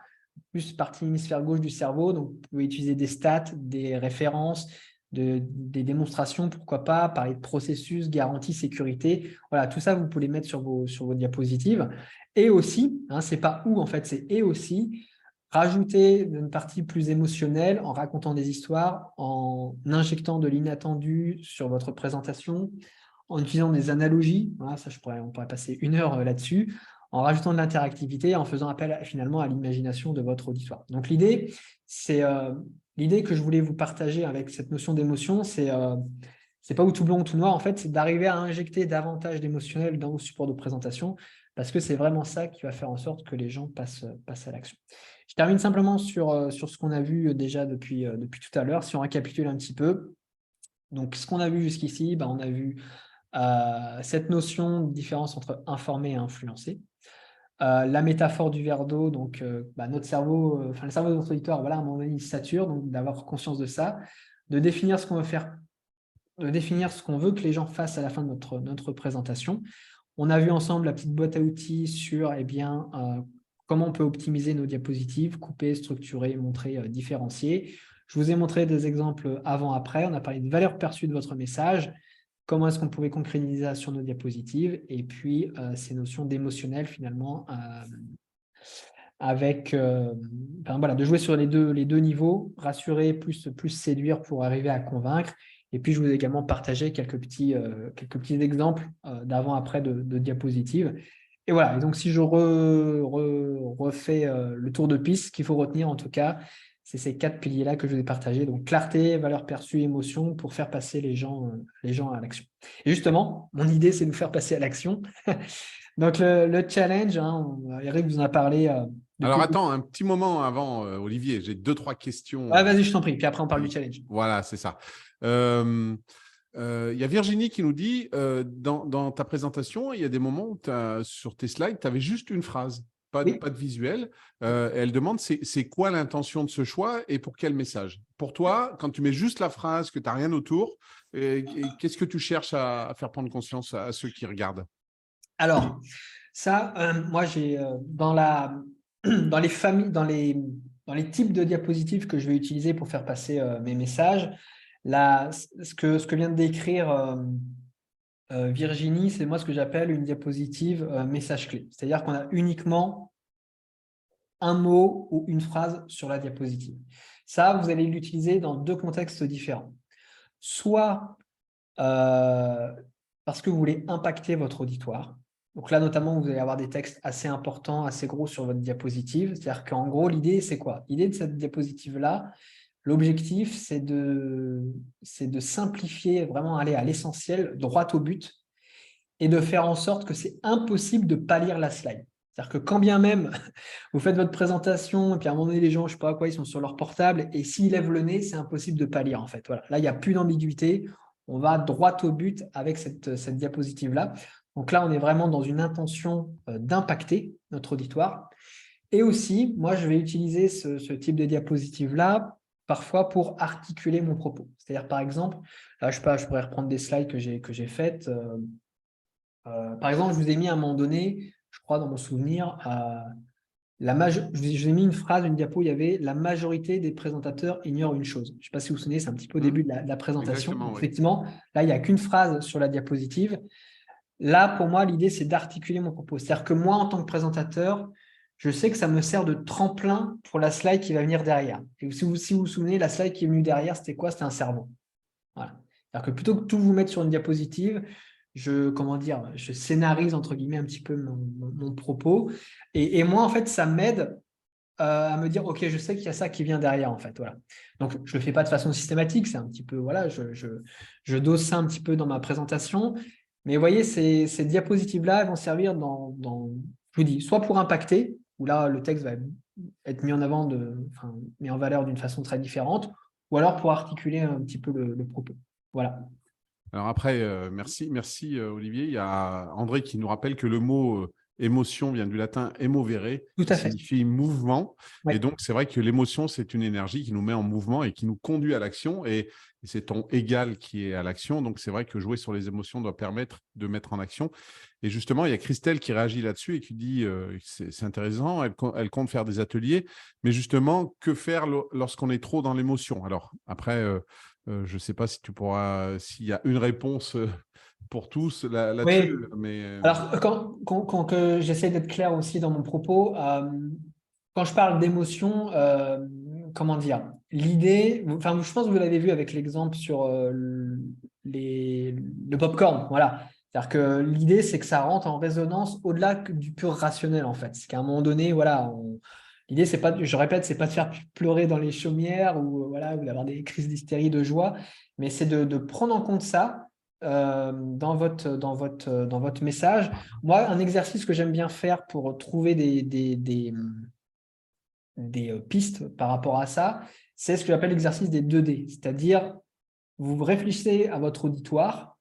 plus partie hémisphère gauche du cerveau, donc vous pouvez utiliser des stats, des références, des démonstrations, pourquoi pas, parler de processus, garantie, sécurité, voilà, tout ça, vous pouvez les mettre sur vos diapositives. Et aussi, c'est pas ou en fait, c'est et aussi, rajouter une partie plus émotionnelle en racontant des histoires, en injectant de l'inattendu sur votre présentation, en utilisant des analogies, voilà, ça on pourrait passer 1 heure là-dessus, en rajoutant de l'interactivité, en faisant appel finalement à l'imagination de votre auditoire. Donc l'idée, c'est l'idée que je voulais vous partager avec cette notion d'émotion, c'est pas ou tout blanc ou tout noir, en fait, c'est d'arriver à injecter davantage d'émotionnel dans vos supports de présentation, parce que c'est vraiment ça qui va faire en sorte que les gens passent à l'action. Je termine simplement sur ce qu'on a vu déjà depuis tout à l'heure. Si on récapitule un petit peu, donc ce qu'on a vu jusqu'ici, on a vu cette notion de différence entre informer et influencer. La métaphore du verre d'eau, donc notre cerveau, le cerveau de notre auditoire, voilà, à un moment donné, il sature, donc d'avoir conscience de ça, de définir ce qu'on veut faire, de définir ce qu'on veut que les gens fassent à la fin de notre présentation. On a vu ensemble la petite boîte à outils sur comment on peut optimiser nos diapositives, couper, structurer, montrer, différencier. Je vous ai montré des exemples avant-après. On a parlé de valeur perçue de votre message, comment est-ce qu'on pouvait concrétiser ça sur nos diapositives, et puis ces notions d'émotionnel finalement, avec de jouer sur les deux niveaux, rassurer plus séduire pour arriver à convaincre. Et puis, je vous ai également partagé quelques petits exemples d'avant-après de diapositives. Et voilà, et donc si je refais le tour de piste, ce qu'il faut retenir en tout cas, C'est ces 4 piliers-là que je vous ai partagés. Donc, clarté, valeur perçue, émotion, pour faire passer les gens à l'action. Et justement, mon idée, c'est de vous faire passer à l'action. Donc, le challenge, hein, Eric vous en a parlé. Alors, attends, un petit moment avant, Olivier, j'ai 2-3 questions. Ouais, vas-y, je t'en prie. Puis après, on parle du challenge. Voilà, c'est ça. Il y a Virginie qui nous dit, dans ta présentation, il y a des moments où sur tes slides, tu avais juste une phrase, pas de visuel. Elle demande, c'est quoi l'intention de ce choix et pour quel message? Pour toi, quand tu mets juste la phrase, que tu n'as rien autour, qu'est-ce que tu cherches à faire prendre conscience à ceux qui regardent? Alors, ça, moi, j'ai dans les familles, dans les types de diapositives que je vais utiliser pour faire passer mes messages, ce que vient de décrire Virginie, c'est moi ce que j'appelle une diapositive message clé. C'est-à-dire qu'on a uniquement un mot ou une phrase sur la diapositive. Ça, vous allez l'utiliser dans 2 contextes différents. Soit parce que vous voulez impacter votre auditoire. Donc là, notamment, vous allez avoir des textes assez importants, assez gros sur votre diapositive. C'est-à-dire qu'en gros, l'idée, c'est quoi? L'idée de cette diapositive-là, l'objectif, c'est de simplifier, vraiment aller à l'essentiel, droit au but, et de faire en sorte que c'est impossible de ne pas lire la slide. C'est-à-dire que quand bien même vous faites votre présentation, et puis à un moment donné, les gens, je ne sais pas quoi, ils sont sur leur portable, et s'ils lèvent le nez, c'est impossible de ne pas lire, en fait. Voilà. Là, il n'y a plus d'ambiguïté. On va droit au but avec cette diapositive-là. Donc là, on est vraiment dans une intention d'impacter notre auditoire. Et aussi, moi, je vais utiliser ce type de diapositive-là parfois pour articuler mon propos. C'est-à-dire, par exemple, là, je pourrais reprendre des slides que j'ai faites. Par exemple, je vous ai mis à un moment donné, je crois dans mon souvenir, je vous ai mis une phrase, une diapo, il y avait « La majorité des présentateurs ignorent une chose ». Je ne sais pas si vous vous souvenez, c'est un petit peu au début de la présentation. Exactement, oui. Effectivement, là, il n'y a qu'une phrase sur la diapositive. Là, pour moi, l'idée, c'est d'articuler mon propos. C'est-à-dire que moi, en tant que présentateur, je sais que ça me sert de tremplin pour la slide qui va venir derrière. Et si vous vous souvenez, la slide qui est venue derrière, c'était quoi? C'était un cerveau. Voilà. C'est-à-dire que plutôt que tout vous mettre sur une diapositive, je scénarise, entre guillemets, un petit peu mon propos. Et moi, en fait, ça m'aide à me dire, OK, je sais qu'il y a ça qui vient derrière, en fait. Voilà. Donc, je ne le fais pas de façon systématique. C'est un petit peu, voilà, je dose ça un petit peu dans ma présentation. Mais vous voyez, ces diapositives-là, elles vont servir je vous dis, soit pour impacter, où là, le texte va être mis en avant, mis en valeur d'une façon très différente, ou alors pour articuler un petit peu le propos. Voilà. Alors après, merci Olivier. Il y a André qui nous rappelle que le mot émotion vient du latin emovere, Tout qui à fait. signifie mouvement. Ouais. Et donc, c'est vrai que l'émotion, c'est une énergie qui nous met en mouvement et qui nous conduit à l'action. Et c'est ton égal qui est à l'action. Donc, c'est vrai que jouer sur les émotions doit permettre de mettre en action. Et justement, il y a Christelle qui réagit là-dessus et qui dit c'est intéressant, elle compte faire des ateliers. Mais justement, que faire lorsqu'on est trop dans l'émotion? Alors, après… je ne sais pas si tu pourras, s'il y a une réponse pour tous là-dessus. Oui. Mais… Alors, quand j'essaie d'être clair aussi dans mon propos, quand je parle d'émotion, comment dire, l'idée, enfin, je pense que vous l'avez vu avec l'exemple sur le popcorn, voilà. C'est-à-dire que l'idée, c'est que ça rentre en résonance au-delà du pur rationnel, en fait. C'est qu'à un moment donné, voilà, l'idée, c'est pas, je répète, c'est pas de faire pleurer dans les chaumières ou voilà, ou d'avoir des crises d'hystérie, de joie, mais c'est de prendre en compte ça dans votre message. Moi, un exercice que j'aime bien faire pour trouver des pistes par rapport à ça, c'est ce que j'appelle l'exercice des 2D, c'est-à-dire vous réfléchissez à votre auditoire,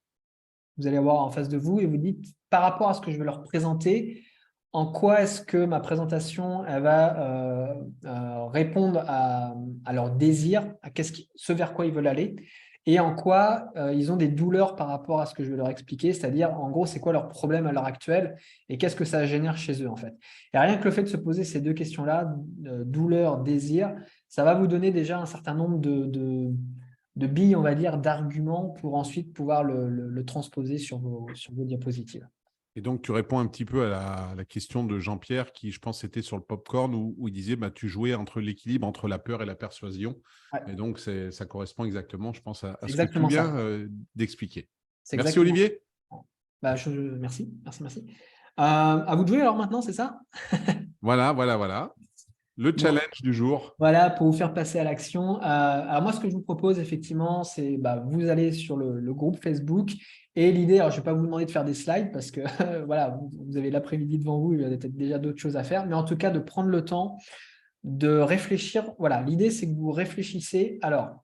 vous allez avoir en face de vous et vous dites par rapport à ce que je vais leur présenter, en quoi est-ce que ma présentation elle va répondre à leur désir, à ce vers quoi ils veulent aller, et en quoi ils ont des douleurs par rapport à ce que je vais leur expliquer, c'est-à-dire en gros c'est quoi leur problème à l'heure actuelle et qu'est-ce que ça génère chez eux en fait. Et rien que le fait de se poser ces 2 questions-là, douleur, désir, ça va vous donner déjà un certain nombre de billes, on va dire, d'arguments pour ensuite pouvoir le transposer sur vos diapositives. Et donc, tu réponds un petit peu à la question de Jean-Pierre qui, je pense, était sur le popcorn où il disait tu jouais entre l'équilibre entre la peur et la persuasion. Ouais. Et donc, ça correspond exactement, je pense, à ce que tu viens d'expliquer. Merci, Olivier. Merci. À vous de jouer alors maintenant, c'est ça? Voilà. Le challenge du jour. Voilà, pour vous faire passer à l'action. Alors moi, ce que je vous propose, effectivement, c'est vous allez sur le groupe Facebook. Et l'idée, alors je ne vais pas vous demander de faire des slides parce que voilà, vous avez l'après-midi devant vous, il y a peut-être déjà d'autres choses à faire. Mais en tout cas, de prendre le temps de réfléchir. Voilà, l'idée, c'est que vous réfléchissez. Alors,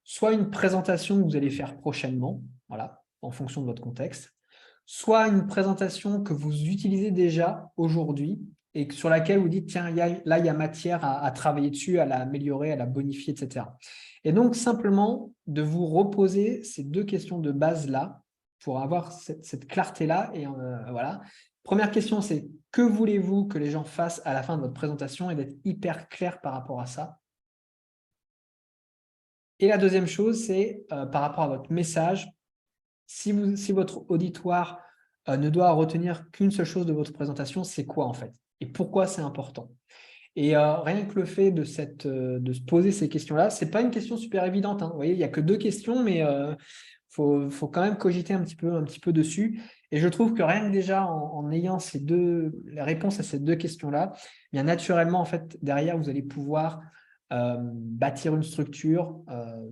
soit une présentation que vous allez faire prochainement, voilà, en fonction de votre contexte, soit une présentation que vous utilisez déjà aujourd'hui et sur laquelle vous dites, tiens, là, il y a matière à travailler dessus, à l'améliorer, à la bonifier, etc. Et donc, simplement, de vous reposer ces deux questions de base-là pour avoir cette clarté-là. Et voilà. Première question, c'est que voulez-vous que les gens fassent à la fin de votre présentation et d'être hyper clair par rapport à ça. Et la deuxième chose, c'est par rapport à votre message, si votre auditoire ne doit retenir qu'une seule chose de votre présentation, c'est quoi en fait? Et pourquoi c'est important? Et rien que le fait de se poser ces questions-là, ce n'est pas une question super évidente. Hein. Vous voyez, il n'y a que deux questions, mais faut quand même cogiter un petit peu dessus. Et je trouve que rien que déjà en ayant les réponses à ces deux questions-là, bien naturellement, en fait, derrière, vous allez pouvoir bâtir une structure,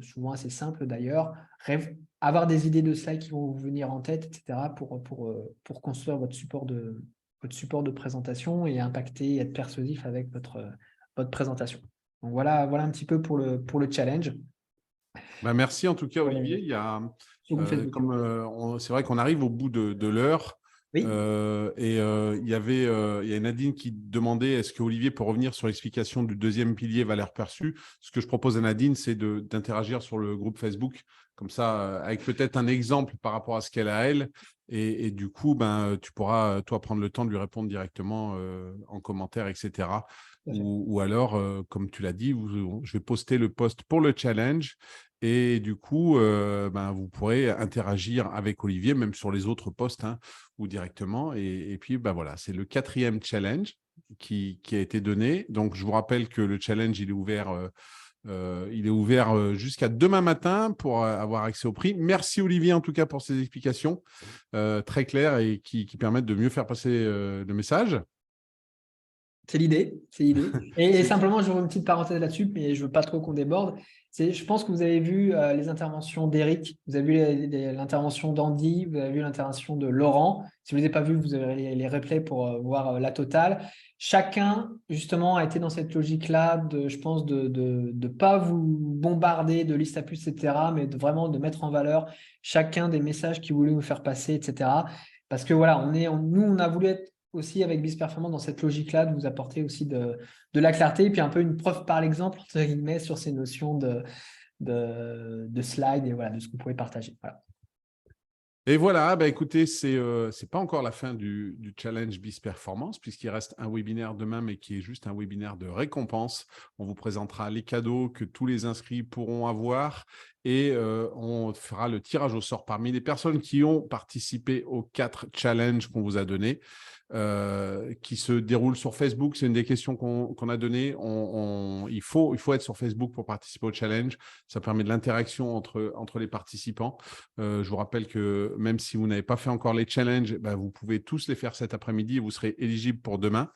souvent assez simple d'ailleurs, avoir des idées de slides qui vont vous venir en tête, etc., pour construire votre support de présentation et impacter et être persuasif avec votre présentation. Donc voilà un petit peu pour le challenge. Merci en tout cas, Olivier. Il y a, c'est vrai qu'on arrive au bout de l'heure. Oui. Il y a Nadine qui demandait est-ce que Olivier peut revenir sur l'explication du deuxième pilier valeur perçue. Ce que je propose à Nadine, c'est d'interagir sur le groupe Facebook, comme ça, avec peut-être un exemple par rapport à ce qu'elle a elle. Et du coup, tu pourras, toi, prendre le temps de lui répondre directement en commentaire, etc. Ou alors, comme tu l'as dit, je vais poster le post pour le challenge. Et du coup, vous pourrez interagir avec Olivier, même sur les autres posts ou directement. Et puis, voilà, c'est le 4e challenge qui a été donné. Donc, je vous rappelle que le challenge, il est ouvert jusqu'à demain matin pour avoir accès au prix. Merci Olivier, en tout cas, pour ces explications très claires et qui permettent de mieux faire passer le message. C'est l'idée. Et simplement, je veux une petite parenthèse là-dessus, mais je ne veux pas trop qu'on déborde. Je pense que vous avez vu les interventions d'Eric, vous avez vu l'intervention d'Andy, vous avez vu l'intervention de Laurent. Si vous ne les avez pas vus, vous avez les replays pour voir la totale. Chacun, justement, a été dans cette logique-là, je pense, de ne pas vous bombarder de listes à puces, etc., mais vraiment de mettre en valeur chacun des messages qu'il voulait vous faire passer, etc. Parce que voilà, nous, on a voulu être aussi avec BIS Performance dans cette logique-là, de vous apporter aussi de la clarté et puis un peu une preuve par l'exemple, entre guillemets, sur ces notions de slide et voilà, de ce que vous pouvez partager. Voilà. Et voilà, écoutez, c'est pas encore la fin du challenge BIS Performance, puisqu'il reste un webinaire demain, mais qui est juste un webinaire de récompense. On vous présentera les cadeaux que tous les inscrits pourront avoir et on fera le tirage au sort parmi les personnes qui ont participé aux 4 challenges qu'on vous a donnés. Qui se déroule sur Facebook. C'est une des questions qu'on a données. Il faut être sur Facebook pour participer au challenge. Ça permet de l'interaction entre les participants. Je vous rappelle que même si vous n'avez pas fait encore les challenges, vous pouvez tous les faire cet après-midi et vous serez éligible pour demain.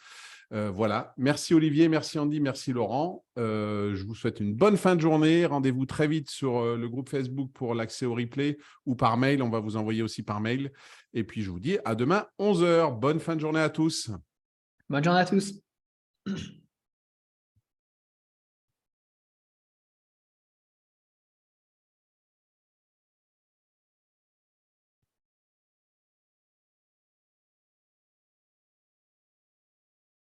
Voilà. Merci Olivier, merci Andy, merci Laurent. Je vous souhaite une bonne fin de journée. Rendez-vous très vite sur le groupe Facebook pour l'accès au replay ou par mail. On va vous envoyer aussi par mail. Et puis, je vous dis à demain, 11h. Bonne fin de journée à tous. Bonne journée à tous.